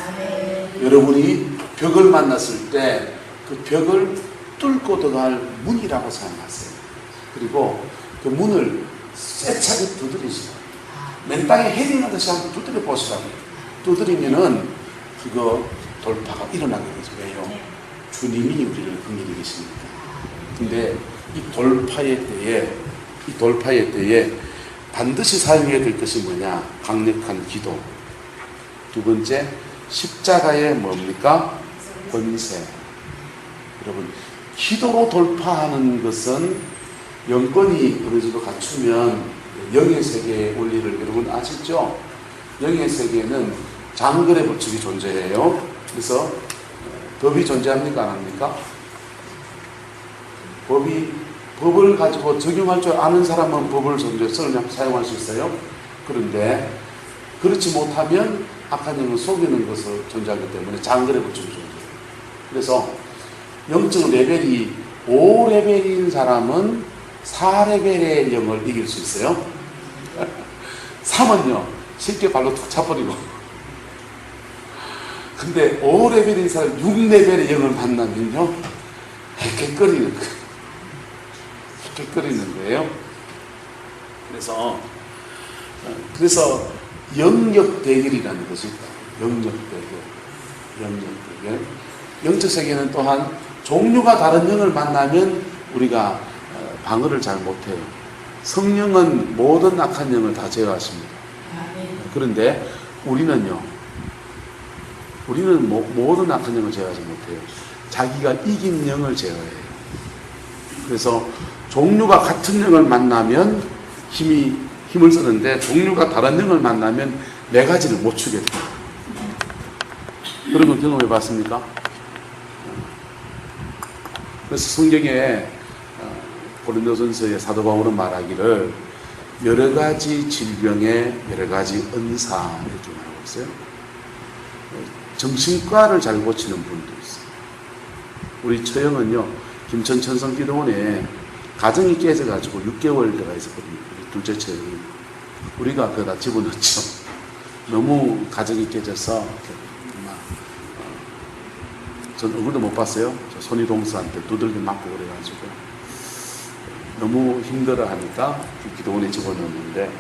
여러분이 벽을 만났을 때 그 벽을 뚫고 들어갈 문이라고 생각하세요. 그리고 그 문을 세차게 두드리시고 맨 땅에 헤딩하듯이 한번 두드려 보시라고. 두드리면은 그거 돌파가 일어나게 되죠. 왜요? 주님이 우리를 긍휼히 계십니다. 근데 이 돌파의 때에 반드시 사용해야 될 것이 뭐냐? 강력한 기도. 두 번째, 십자가의 뭡니까? 권세. 여러분, 기도로 돌파하는 것은 영권이 어느 정도 갖추면 영의 세계의 원리를 여러분 아시죠? 영의 세계에는 장거리 법칙이 존재해요. 그래서 법이 존재합니까? 안 합니까? 법을 가지고 적용할 줄 아는 사람은 법을 사용할 수 있어요. 그런데 그렇지 못하면 악한 영을 속이는 것을 존재하기 때문에 장거리 법칙이 존재해요. 그래서 영적 레벨이 5레벨인 사람은 4레벨의 영을 이길 수 있어요. 3은요, 쉽게 발로 툭 차버리고. 근데 5레벨인 사람 6레벨의 영을 만나면요, 헥헥거리는 거예요. 헥헥거리는 거예요. 그래서 영역 대결이라는 것이 있다. 영역 대결. 영적 세계는 또한 종류가 다른 영을 만나면 우리가 방어를 잘 못해요. 성령은 모든 악한 영을 다 제어하십니다. 그런데 우리는 모든 악한 영을 제어하지 못해요. 자기가 이긴 영을 제어해요. 그래서 종류가 같은 영을 만나면 힘을 쓰는데 종류가 다른 영을 만나면 네 가지를 못 추게 돼요. 그런 걸 경험해 봤습니까? 그래서 성경에 고린도전서의 사도 바울은 말하기를 여러 가지 질병에 여러 가지 은사 이렇게 말하고 있어요. 정신과를 잘 고치는 분도 있어요. 우리 처형은요, 김천 천성기도원에 가정이 깨져가지고 6개월 들어가 있었거든요. 둘째 처형이. 우리가 그다 집어넣었죠. 너무 가정이 깨져서 전 얼굴도 못 봤어요. 저 손이 동서한테 두들겨 맞고 그래가지고 너무 힘들어하니까 기도원에 집어넣었는데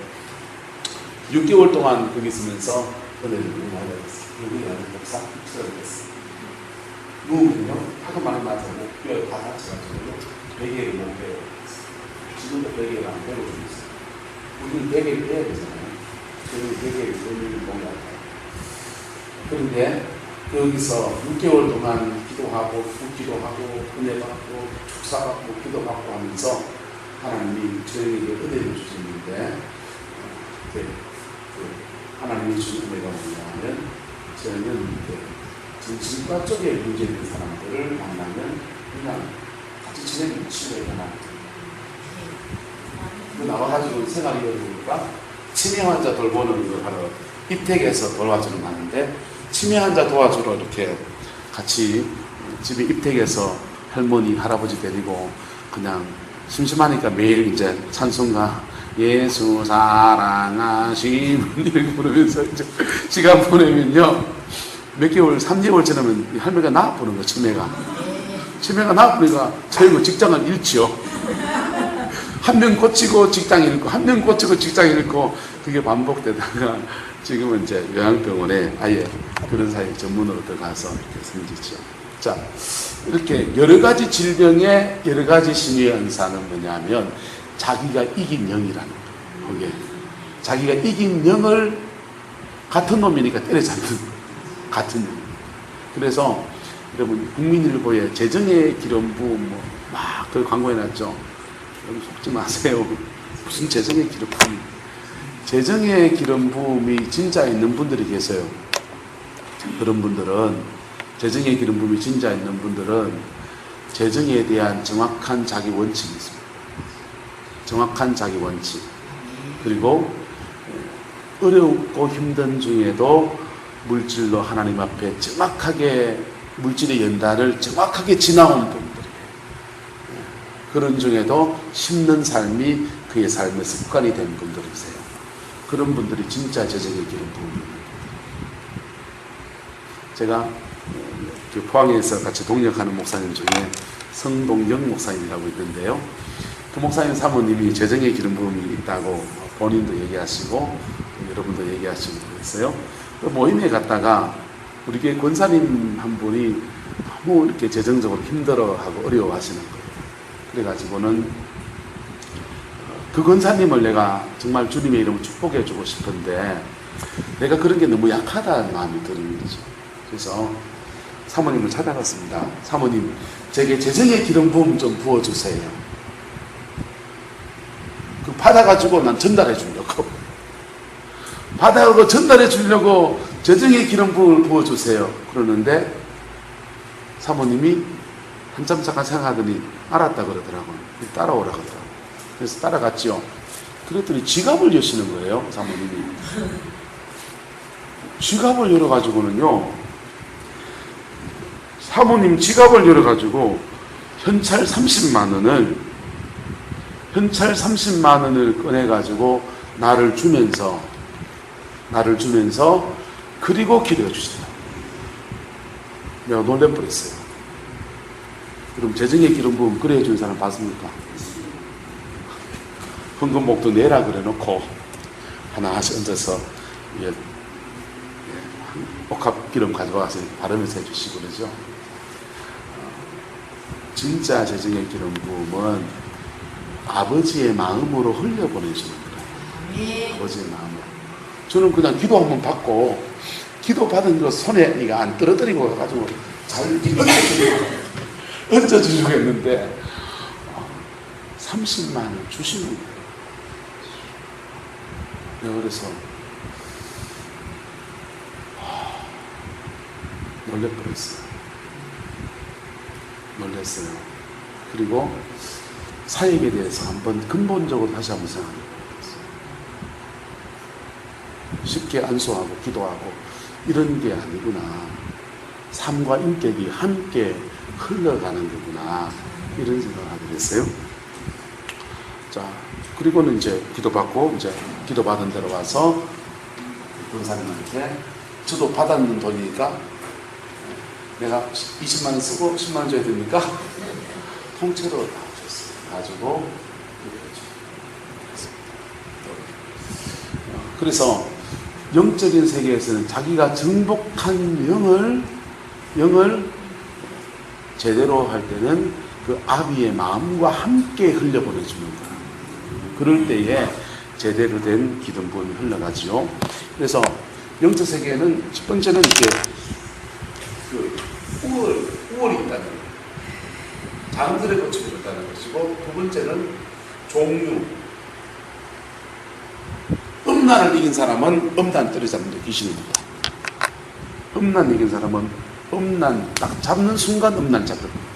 6개월 동안 거기 있으면서 은혜를 받았어요. 여기 안에 싹 흡수됐어요. 누우면요, 하도 많이 맞아서 목뼈에 다 다쳐가지고 베개를 못 빼요. 지금도 베개를 안 빼고 있어요. 우리는 베개를 빼야 되잖아요. 저는 베개를 빼는 몸이 아파요. 그런데 여기서 6개월 동안 기도하고 기도하고 은혜 받고 축사받고 기도받고 하면서 하나님이 저에게 은혜를 주셨는데 하나님이 주신 은혜가 뭐냐면 저는 정신과 쪽에 문제 있는 사람들을 만나면 그냥 같이 지내면 치료가 나거든요. 나와가지고 생활이 어려우니까 치매 환자 돌보는 걸 하러 입택해서 도와주는 거 하는데 치매 환자 도와주러 이렇게 같이 집에 입택해서 할머니, 할아버지 데리고 그냥 심심하니까 매일 이제 찬송가 예수 사랑하시는 이렇게 부르면서 이제 시간 보내면요. 몇 개월, 3개월 지나면 할머니가 나아보는 거예요, 치매가 나아보니까 저희는 직장을 잃지요. 한 명 고치고 직장 잃고, 한 명 고치고 직장 잃고, 그게 반복되다가 지금은 이제 요양병원에 아예 그런 사회 전문으로 들어가서 이렇게 섬기죠. 자, 이렇게 여러 가지 질병의 여러 가지 신의 현상은 뭐냐면 자기가 이긴 영이라는 거예요. 그게 자기가 이긴 영을 같은 놈이니까 때려잡는 같은 놈. 그래서 여러분 국민일보에 재정의 기름부 막 그 광고해놨죠. 여러분 속지 마세요. 무슨 재정의 기름부? 재정의 기름부음이 진짜 있는 분들이 계세요. 그런 분들은 재정의 기름부음이 진짜 있는 분들은 재정에 대한 정확한 자기 원칙이 있습니다. 정확한 자기 원칙. 그리고 어렵고 힘든 중에도 물질로 하나님 앞에 정확하게 물질의 연단을 정확하게 지나온 분들이에요. 그런 중에도 심는 삶이 그의 삶의 습관이 된 분들이세요. 그런 분들이 진짜 재정의 기름부음입니다. 제가 포항에서 같이 동역하는 목사님 중에 성동영 목사님이라고 있는데요. 그 목사님 사모님이 재정의 기름부음이 있다고 본인도 얘기하시고 여러분도 얘기하시고 그랬어요. 그 모임에 갔다가 우리 교회 권사님 한 분이 너무 이렇게 재정적으로 힘들어하고 어려워하시는 거예요. 그래가지고는 그 권사님을 내가 정말 주님의 이름으로 축복해 주고 싶은데 내가 그런 게 너무 약하다는 마음이 드는 거죠. 그래서 사모님을 찾아갔습니다. 사모님, 제게 재정의 기름 부음 좀 부어주세요. 그 받아가지고 난 전달해 주려고. 받아가고 전달해 주려고 재정의 기름 부음을 부어주세요. 그러는데 사모님이 한참 잠깐 생각하더니 알았다 그러더라고요. 따라오라 그러더라고요. 그래서 따라갔죠. 그랬더니 지갑을 여시는 거예요, 사모님이. 지갑을 열어가지고는요, 사모님 지갑을 열어가지고 현찰 30만 원을 꺼내가지고 나를 주면서 그리고 기도해 주시더라고요. 내가 놀랄 뻔했어요. 그럼 재정의 기름 부음 그래 준 사람 봤습니까? 헌금목도 내라 그래 놓고 하나씩 얹어서 옥합 기름 가져와서 바르면서 해주시고 그러죠. 진짜 재정의 기름 부음은 아버지의 마음으로 흘려보내주는 거예요. 아버지의 마음으로. 저는 그냥 기도 한번 받고 기도 받은 거 손에 이거 안 떨어뜨리고 가지고 잘 얹어주려고 했는데 30만 원 주시는 거예요. 내가 그래서 놀랐어요. 그리고 사역에 대해서 한번 근본적으로 다시 한번 생각해 봤어요. 쉽게 안수하고 기도하고 이런 게 아니구나. 삶과 인격이 함께 흘러가는 거구나. 이런 생각을 하게 됐어요. 자, 그리고는 이제 기도받고 이제 기도받은 데로 와서 권사님한테 저도 받았는 돈이니까 내가 20만 원 쓰고 10만 원 줘야 됩니까? 통째로 다 줬어요. 가지고 그래서 영적인 세계에서는 자기가 정복한 영을 제대로 할 때는 그 아비의 마음과 함께 흘려보내주는 거예요. 그럴 때에 제대로 된 기름 부음이 흘러가지요. 그래서 영적 세계에는 첫 번째는 이렇게 그 우월이 있다는 거예요. 장들의 고침이 있다는 것이고, 두 번째는 종류. 음란을 이긴 사람은 음란 때려잡는 데 귀신이 있다. 음란 이긴 사람은 음란 딱 잡는 순간 음란 잡을 겁니다.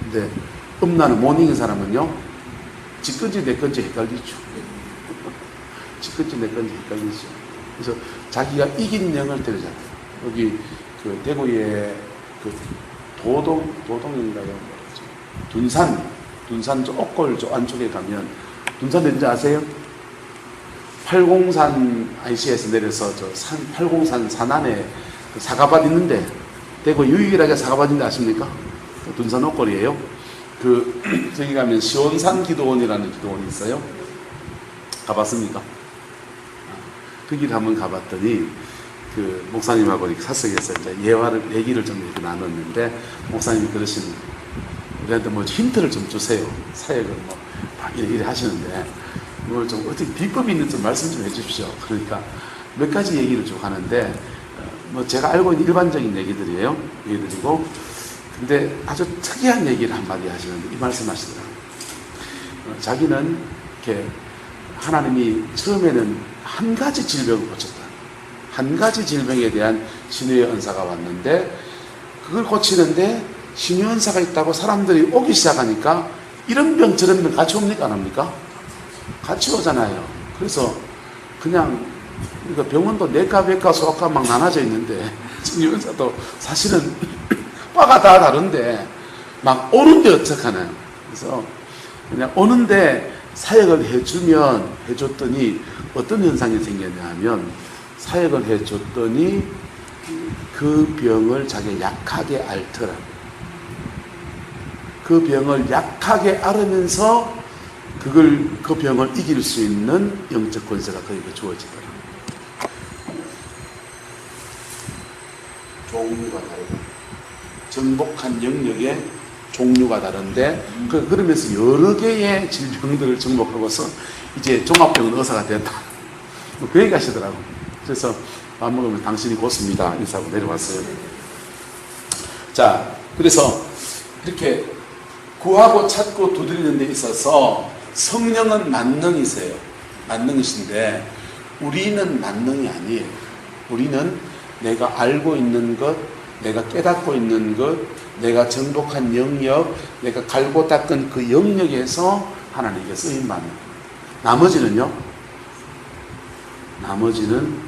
근데 음란을 못 이긴 사람은요, 지 건지 내 건지 헷갈리죠. 지 건지 내 건지 헷갈리죠. 그래서 자기가 이긴 영을 때려잡아요. 여기 그 대구에 그 도동인가요? 둔산 저 옥골 저 안쪽에 가면 둔산 어딘지 아세요? 803 IC에서 내려서 저 803 산안에 그 사과밭 있는데, 대구 유일하게 사과밭 있는데 아십니까? 둔산 옥골이에요. 저기 가면 시온산 기도원이라는 기도원이 있어요. 가봤습니까? 거기를 한번 가봤더니 그 목사님하고 이렇게 사석에서 이제 얘기를 좀 이렇게 나눴는데 목사님이 그러시는 우리한테 뭐 힌트를 좀 주세요. 사역을 뭐 이래 하시는데 뭐 좀 어떻게 비법이 있는지 좀 말씀 좀 해주십시오. 그러니까 몇 가지 얘기를 쭉 하는데 뭐 제가 알고 있는 일반적인 얘기들이에요. 얘기들이고 근데 아주 특이한 얘기를 한마디 하시는데 이 말씀 하시더라고요. 자기는 이렇게 하나님이 처음에는 한 가지 질병을 고쳤다. 한 가지 질병에 대한 신유의 은사가 왔는데 그걸 고치는데 신유의 은사가 있다고 사람들이 오기 시작하니까 이런 병 저런 병 같이 옵니까 안 옵니까? 같이 오잖아요. 그래서 그냥 그러니까 병원도 내과, 외과, 소아과 막 나눠져 있는데 신유의 은사도 사실은 과가 다 다른데 막 오는데 어떡하나요? 그래서 그냥 오는데 사역을 해줬더니 어떤 현상이 생겼냐 하면 사역을 해줬더니 그 병을 자기가 약하게 앓더라. 그 병을 약하게 앓으면서 그 병을 이길 수 있는 영적 권세가 그에게 주어지더라. 종류가 다르다. 정복한 영역의 종류가 다른데 그러면서 여러 개의 질병들을 정복하고서 이제 종합병원 의사가 됐다. 그 얘기 하시더라고. 그래서 밥 먹으면 당신이 고습니다 인사하고 내려왔어요. 자, 그래서 이렇게 구하고 찾고 두드리는 데 있어서 성령은 만능이세요. 만능이신데 우리는 만능이 아니에요. 우리는 내가 알고 있는 것, 내가 깨닫고 있는 것, 내가 정복한 영역, 내가 갈고 닦은 그 영역에서 하나님께 쓰임받는 나머지는요? 나머지는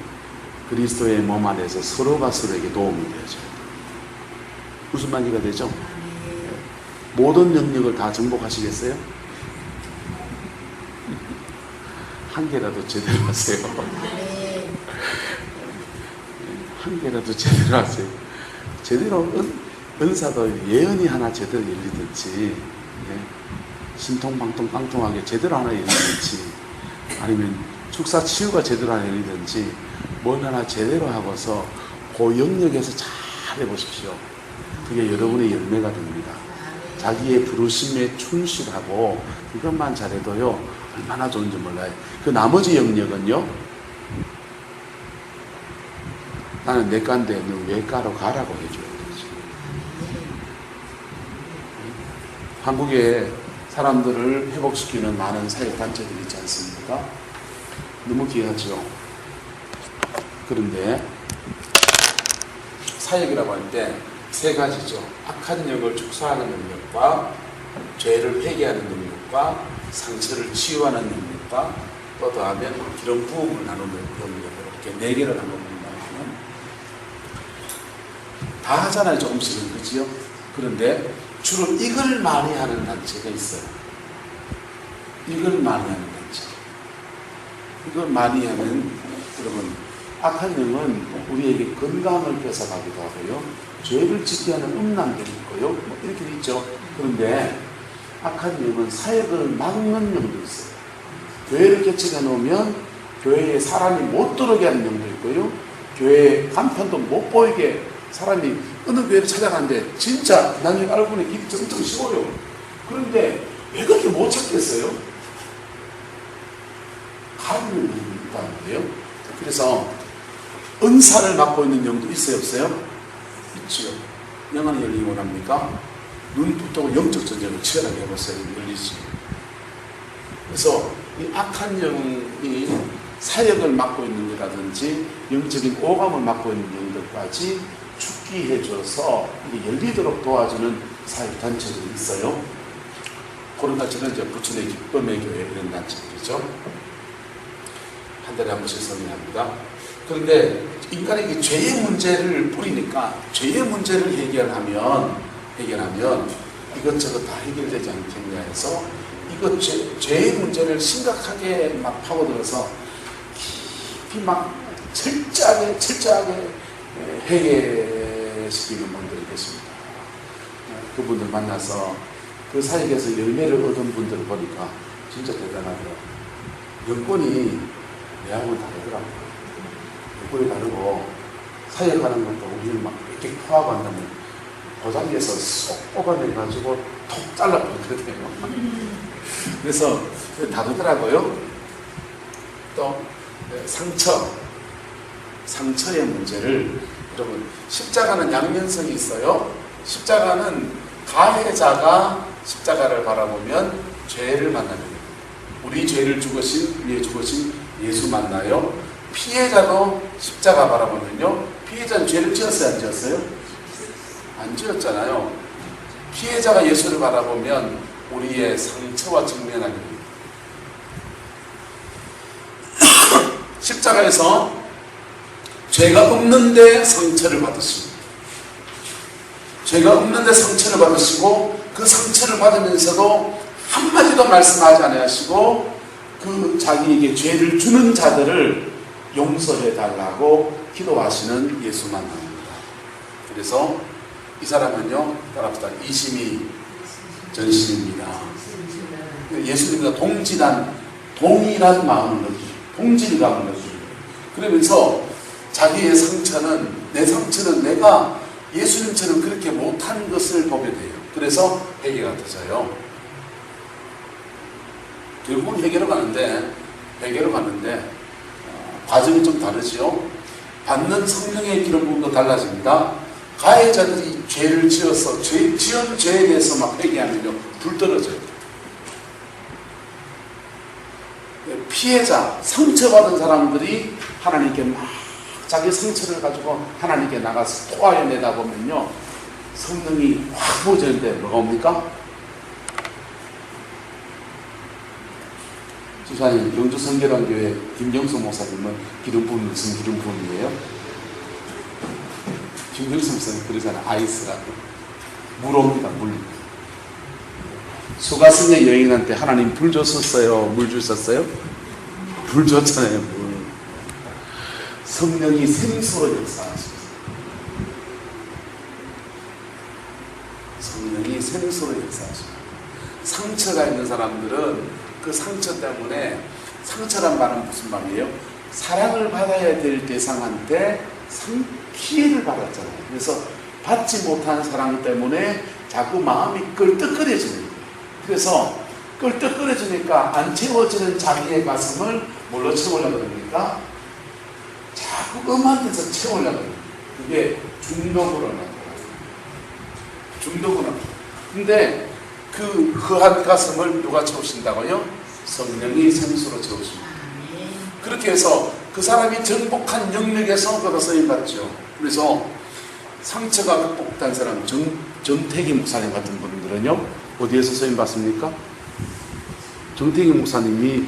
그리스도의 몸 안에서 서로가 서로에게 도움이 되어줘요. 무슨 말이가 되죠? 모든 영역을 다 정복하시겠어요? 한 개라도 제대로 하세요. 한 개라도 제대로 하세요. 제대로 은사도 예언이 하나 제대로 열리든지 신통방통 깡통하게 제대로 하나 열리든지 아니면 축사 치유가 제대로 하나 열리든지 뭘 하나 제대로 하고서 그 영역에서 잘 해보십시오. 그게 여러분의 열매가 됩니다. 자기의 부르심에 충실하고 이것만 잘해도요 얼마나 좋은지 몰라요. 그 나머지 영역은요 나는 내과인데 너 외과로 가라고 해줘야 되지. 한국에 사람들을 회복시키는 많은 사회단체들이 있지 않습니까? 너무 귀하죠. 그런데 사역이라고 할 때 세 가지죠. 악한 영을 축소하는 능력과 죄를 회개하는 능력과 상처를 치유하는 능력과 또 더하면 기름 부음을 나누는 능력 이렇게 네 개를 한번 본다면 다 하잖아요. 조금씩은. 그렇지요? 그런데 주로 이걸 많이 하는 단체가 있어요. 이걸 많이 하는 단체. 이걸 많이 하는 여러분 악한 영은 우리에게 건강을 뺏어가기도 하고요. 죄를 짓게 하는 음란도 있고요. 뭐 이렇게 있죠. 그런데 악한 영은 사역을 막는 영도 있어요. 교회를 개척해 놓으면 교회에 사람이 못 들어오게 하는 영도 있고요. 교회 간판도 못 보이게 사람이 어느 교회를 찾아가는데 진짜 나중에 알고 보니 길이 점점 쉬워요. 그런데 왜 그렇게 못 찾겠어요? 가는 영이 있다는 거예요. 그래서 은사를 맡고 있는 영도 있어요, 없어요? 있지요. 영안이 열리기 원합니까? 눈 붙고 영적 전쟁을 치열하게 해보세요. 열리지. 그래서 이 악한 영이 사역을 맡고 있는 거라든지 영적인 오감을 맡고 있는 영들까지 죽게 해줘서 이게 열리도록 도와주는 사역단체들이 있어요. 그런 단체는 이제 부천의 기쁨의 교회 이런 단체들이죠. 한 달에 한 번씩 성행합니다. 그런데 인간에게 죄의 문제를 뿌리니까 죄의 문제를 해결하면 이것저것 다 해결되지 않겠냐 해서 이것 죄의 문제를 심각하게 막 파고들어서 깊이 막 철저하게 회개시키는 분들이 계십니다. 그분들 만나서 그 사역에서 열매를 얻은 분들을 보니까 진짜 대단하더라고요. 여건이 내하고는 다르더라고요. 각도에 다르고 사역하는 것도 우리는 막 이렇게 포하고 한다면 고장에서 쏙 뽑아내가지고 톡 잘라버리거든요. 그래서 다르더라고요. 또 상처의 문제를 여러분, 십자가는 양면성이 있어요. 십자가는 가해자가 십자가를 바라보면 죄를 만납니다. 우리 죄를 위해 죽으신 예수 만나요. 피해자도 십자가 바라보면요, 피해자는 죄를 지었어요, 안 지었어요? 안 지었잖아요. 피해자가 예수를 바라보면 우리의 상처와 직면하게 됩니다. 십자가에서 죄가 없는데 상처를 받으십니다. 죄가 없는데 상처를 받으시고, 그 상처를 받으면서도 한마디도 말씀하지 않으시고 그 자기에게 죄를 주는 자들을 용서해 달라고 기도하시는 예수 만납니다. 그래서 이 사람은요, 따라합시다. 이심이 전심입니다. 예수님과 동일한 마음을 느끼고 동질감을 느끼고, 그러면서 자기의 상처는, 내 상처는 내가 예수님처럼 그렇게 못한 것을 보게 돼요. 그래서 회개가 터져요. 결국은 회개로 가는데 과정이 좀 다르죠. 받는 성령의 기름 부음도 달라집니다. 가해자들이 죄를 지어서 지은 죄에 대해서 막 회개하면요, 불 떨어져요. 피해자, 상처받은 사람들이 하나님께 막 자기 상처를 가지고 하나님께 나가서 토하여 내다보면요, 성령이 확 부어지는데 뭐가 옵니까? 주사님, 경주 성결한교회 김정수 목사님은 기름 부은 무슨 기름 부음이에요? 김정수 목사님 그러잖아요. 아이스라고. 물 옵니다. 물. 수가성의 여인한테 하나님 불 줬었어요? 물 주셨어요? 불 줬잖아요. 물. 성령이 생수로 역사하셨어요. 성령이 생수로 역사하십니다. 상처가 있는 사람들은 그 상처 때문에, 상처란 말은 무슨 말이에요? 사랑을 받아야 될 대상한테 피해를 받았잖아요. 그래서 받지 못한 사랑 때문에 자꾸 마음이 끌떡거려지는 거예요. 그래서 끌떡거려지니까 안 채워지는 자기의 가슴을 뭘로 채우려고 합니까? 자꾸 음한 데서 채우려고 합니다. 그게 중독으로 나타나요. 중독으로. 근데 그 허한 가슴을 누가 채우신다고요? 성령이 생수로 채우십니다. 그렇게 해서 그 사람이 정복한 영역에서 그가 쓰임받죠. 그래서 상처가 극복된 사람, 정태기 목사님 같은 분들은요, 어디에서 쓰임받습니까? 정태기 목사님이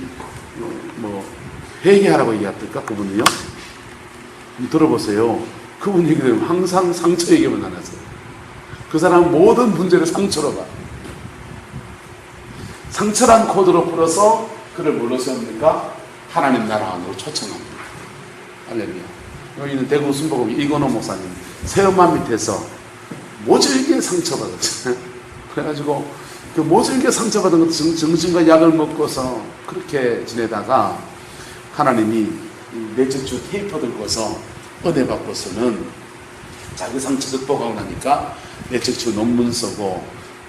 회개하라고 얘기했을까? 그분은요? 들어보세요. 그분 얘기는 항상 상처 얘기만 안 하세요. 그 사람은 모든 문제를 상처로 봐. 상처란 코드로 풀어서 그를 뭘로 세웁니까? 하나님 나라 안으로 초청합니다. 할렐루야. 여기는 대구 순복음 이건호 목사님, 새엄마 밑에서 모질게 상처받았잖아요. 그래가지고 그 모질게 상처받은 것 정신과 약을 먹고서 그렇게 지내다가 하나님이 뇌척추 테이프 들고서 은혜 받고서는 자기 상처 극복하고 나니까 뇌척추 논문 쓰고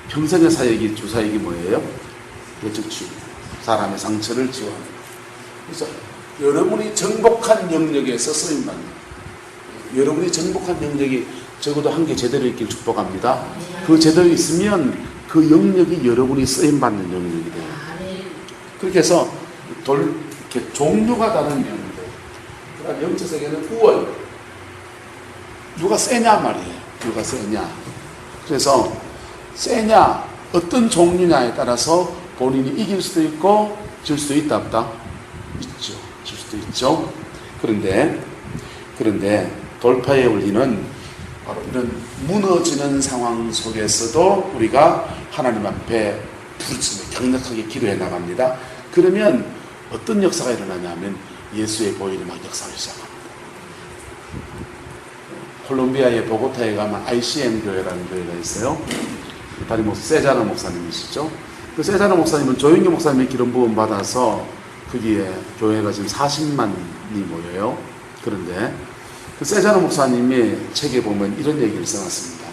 평생의 사역이, 주사역이 뭐예요? 뇌척추, 사람의 상처를 지워하는. 그래서 여러분이 정복한 영역에서 쓰임받는, 여러분이 정복한 영역이 적어도 한 개 제대로 있길 축복합니다. 그 제대로 있으면 그 영역이 여러분이 쓰임받는 영역이 돼요. 그렇게 해서 이렇게 종류가 다른 영역들. 그러니까 영적 세계는 우월. 누가 세냐 말이에요. 누가 세냐. 그래서 세냐, 어떤 종류냐에 따라서 본인이 이길 수도 있고 질 수도 있다 없다? 있죠. 질 수도 있죠. 그런데 돌파의 원리는 바로 이런 무너지는 상황 속에서도 우리가 하나님 앞에 부르짖으며 강력하게 기도해 나갑니다. 그러면 어떤 역사가 일어나냐면 예수의 보혈이 막 역사를 시작합니다. 콜롬비아의 보고타에 가면 ICM 교회라는 교회가 있어요. 이탈리 세자노 목사님이시죠. 그 세자노 목사님은 조영기 목사님의 기름 부음 받아서 거기에 교회가 지금 40만이 모여요. 그런데 그 세자노 목사님의 책에 보면 이런 얘기를 써놨습니다.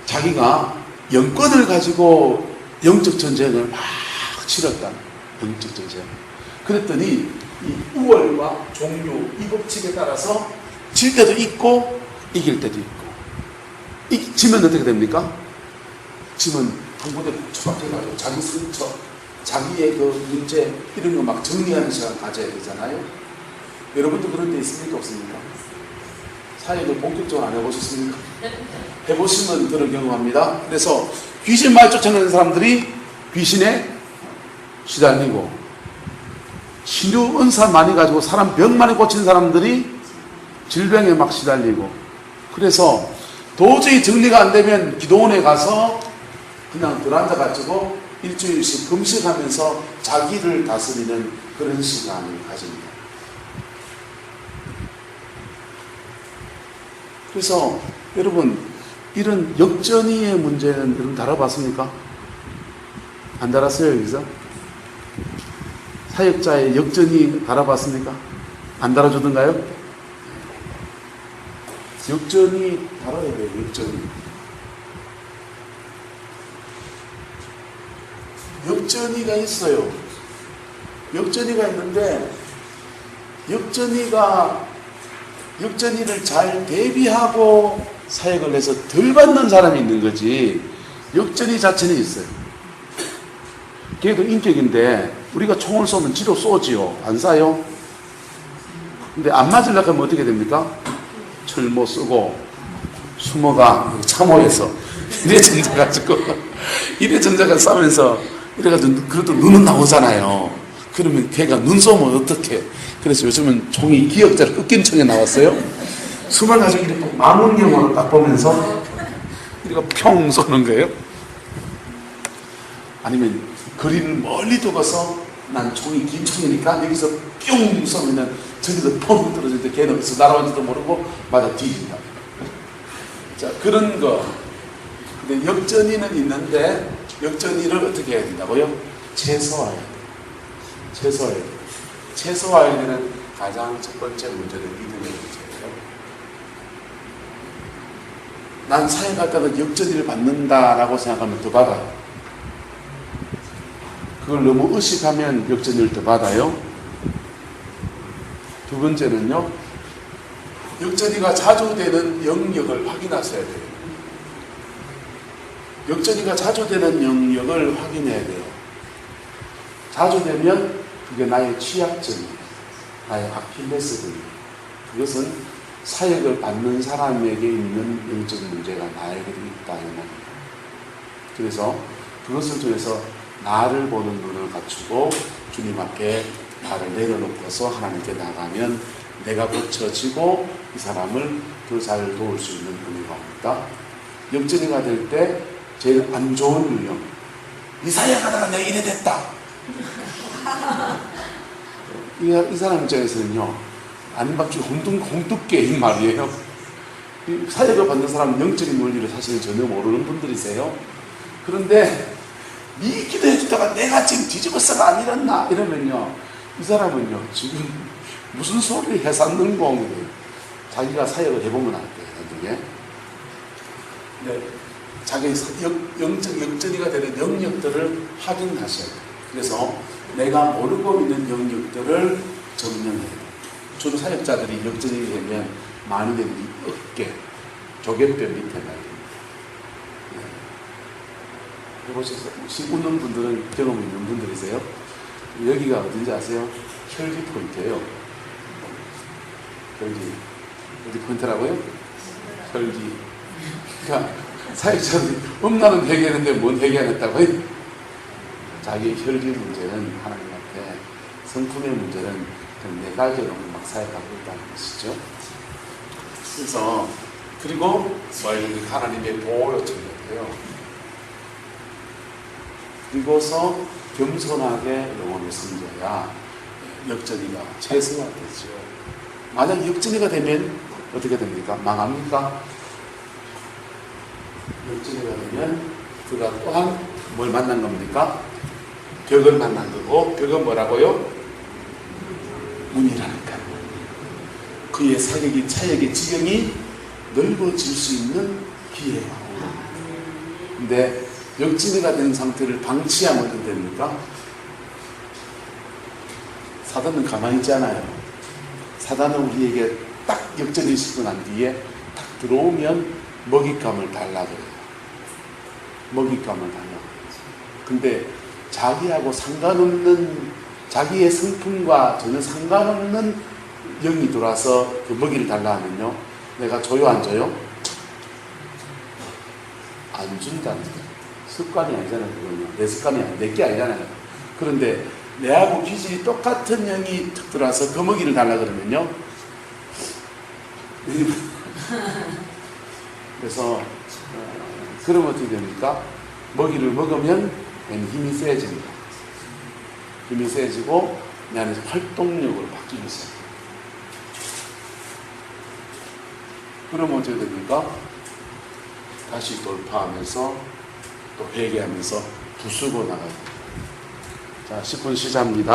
자기가 영권을 가지고 영적 전쟁을 막 치렀다. 영적 전쟁. 그랬더니 이 우월과 종류, 이 법칙에 따라서 질 때도 있고 이길 때도 있고. 지면 어떻게 됩니까? 지면 한 군데 처박혀가지고 자기 상처, 자기의 그 문제 이런 거 막 정리하는 시간 가져야 되잖아요. 여러분도 그런 데 있습니까? 없습니까? 사회도 본격적으로 안 해보셨습니까? 해보시면 그런 경험합니다. 그래서 귀신 많이 쫓아내는 사람들이 귀신에 시달리고, 신유 은사 많이 가지고 사람 병 많이 고친 사람들이 질병에 막 시달리고, 그래서 도저히 정리가 안 되면 기도원에 가서 그냥 들앉아가지고 일주일씩 금식하면서 자기를 다스리는 그런 시간을 가집니다. 그래서 여러분, 이런 역전이의 문제는 여러분 다뤄봤습니까? 안 다뤘어요, 여기서? 사역자의 역전이 다뤄봤습니까? 안 다뤄주던가요? 역전이 다뤄야 돼요, 역전이. 역전이가 있어요. 역전이가 있는데, 역전이를 잘 대비하고 사역을 해서 덜 받는 사람이 있는 거지, 역전이 자체는 있어요. 걔도 인격인데, 우리가 총을 쏘면 지도 쏘지요. 안 쏴요? 근데 안 맞으려고 하면 어떻게 됩니까? 철모 쓰고, 숨어가, 참호해서, 이래 전자가지고, 이래 전자가 싸면서, 이래가지고, 그래도 눈은 나오잖아요. 그러면 걔가 눈 쏘면 어떡해? 그래서 요즘은 종이 기역자로 꺾인 청에 나왔어요. 숨을 가지고 이렇게 망원경으로 딱 보면서, 이렇게 평 쏘는 거예요. 아니면, 거리를 멀리 두고서, 난 총이 긴 총이니까, 여기서 뿅 쏘면은, 저기서 펑 떨어질 때 걔는 어디서 날아온지도 모르고, 맞아 뒤진다. 자, 그런 거. 근데 역전이는 있는데, 역전이를 어떻게 해야 된다고요? 최소화해야 돼요. 최소화해야 돼요. 최소화해야 되는 가장 첫 번째 문제는 믿음의 문제예요. 난 사역할 때는 역전이를 받는다라고 생각하면 더 받아요. 그걸 너무 의식하면 역전이를 더 받아요. 두 번째는요, 역전이가 자주 되는 영역을 확인하셔야 돼요. 역전이가 자주 되는 영역을 확인해야 돼요. 자주 되면 그게 나의 취약점이에요. 나의 아킬레스건이에요. 그것은 사역을 받는 사람에게 있는 영적 문제가 나에게도 있다는 겁니다. 그래서 그것을 통해서 나를 보는 눈을 갖추고 주님 앞에 나를 내려놓고서 하나님께 나가면 내가 고쳐지고 이 사람을 더 잘 도울 수 있는 은혜가 옵니다. 역전이가 될 때 제일 안 좋은 유형, 이 사역하다가 내가 이래 됐다. 이 사람 입장에서는요, 아닌 밤중에 홍두깨인 말이에요. 이 사역을 받는 사람은 영적인 원리를 사실은 전혀 모르는 분들이세요. 그런데 이 기도해주다가 내가 지금 뒤집어서가 안 일었나 이러면요, 이 사람은요 지금 무슨 소리를 해삼는 공이에요. 자기가 사역을 해보면 알 거예요, 나중에. 네, 자기 영적 역전이가 되는 영역들을 확인하셔야 돼요. 그래서 내가 모르고 있는 영역들을 점령해야 돼요. 주로 사역자들이 역전이 되면 많은 데들이 어깨, 조개뼈 밑에 나요. 해보셨어요? 혹시 웃는 분들은 경험 있는 분들이세요? 여기가 어딘지 아세요? 혈기 포인트예요. 혈기. 어디 포인트라고요? 혈기. 그러니까 사역자들이 음란은 회개하는데 뭔 회개 안 했다고요? 자기의 혈기 문제는 하나님 앞에, 성품의 문제는 네 가지로 막 사역하고 있다는 것이죠. 그래서 그리고 하나님의 보호 요청이었고요. 그리고서 겸손하게 영혼을 섬겨야 역전이가 최소화되죠. 만약 역전이가 되면 어떻게 됩니까? 망합니까? 역전이가 되면 그가 또한 뭘 만난 겁니까? 벽을 만난 거고, 벽은 뭐라고요? 문이라는 그의 사역이 차역의 지경이 넓어질 수 있는 기회가 오는. 근데 역진이가 된 상태를 방치하면 어떻게 됩니까? 사단은 가만히 있지 않아요. 사단은 우리에게 딱 역전이 시고 난 뒤에 딱 들어오면 먹잇감을 달라 그래요. 먹잇감을 달라. 근데 자기하고 상관없는, 자기의 성품과 전혀 상관없는 영이 들어와서 그 먹이를 달라 하면요, 내가 줘요 안 줘요? 안 준다는 거예요. 습관이 아니잖아요. 그거는 내 습관이 아니야. 내게 아니잖아요. 그런데 내하고 기질이 똑같은 영이 툭 들어와서 그 먹이를 달라 그러면요, 그래서 그러면 어떻게 됩니까? 먹이를 먹으면 힘이 세집니다. 힘이 세지고 내 안에서 활동력으로 바뀌기 시작해요. 그러면 어떻게 됩니까? 다시 돌파하면서 또 회개하면서 부수고 나가요. 자, 10분 쉬자입니다.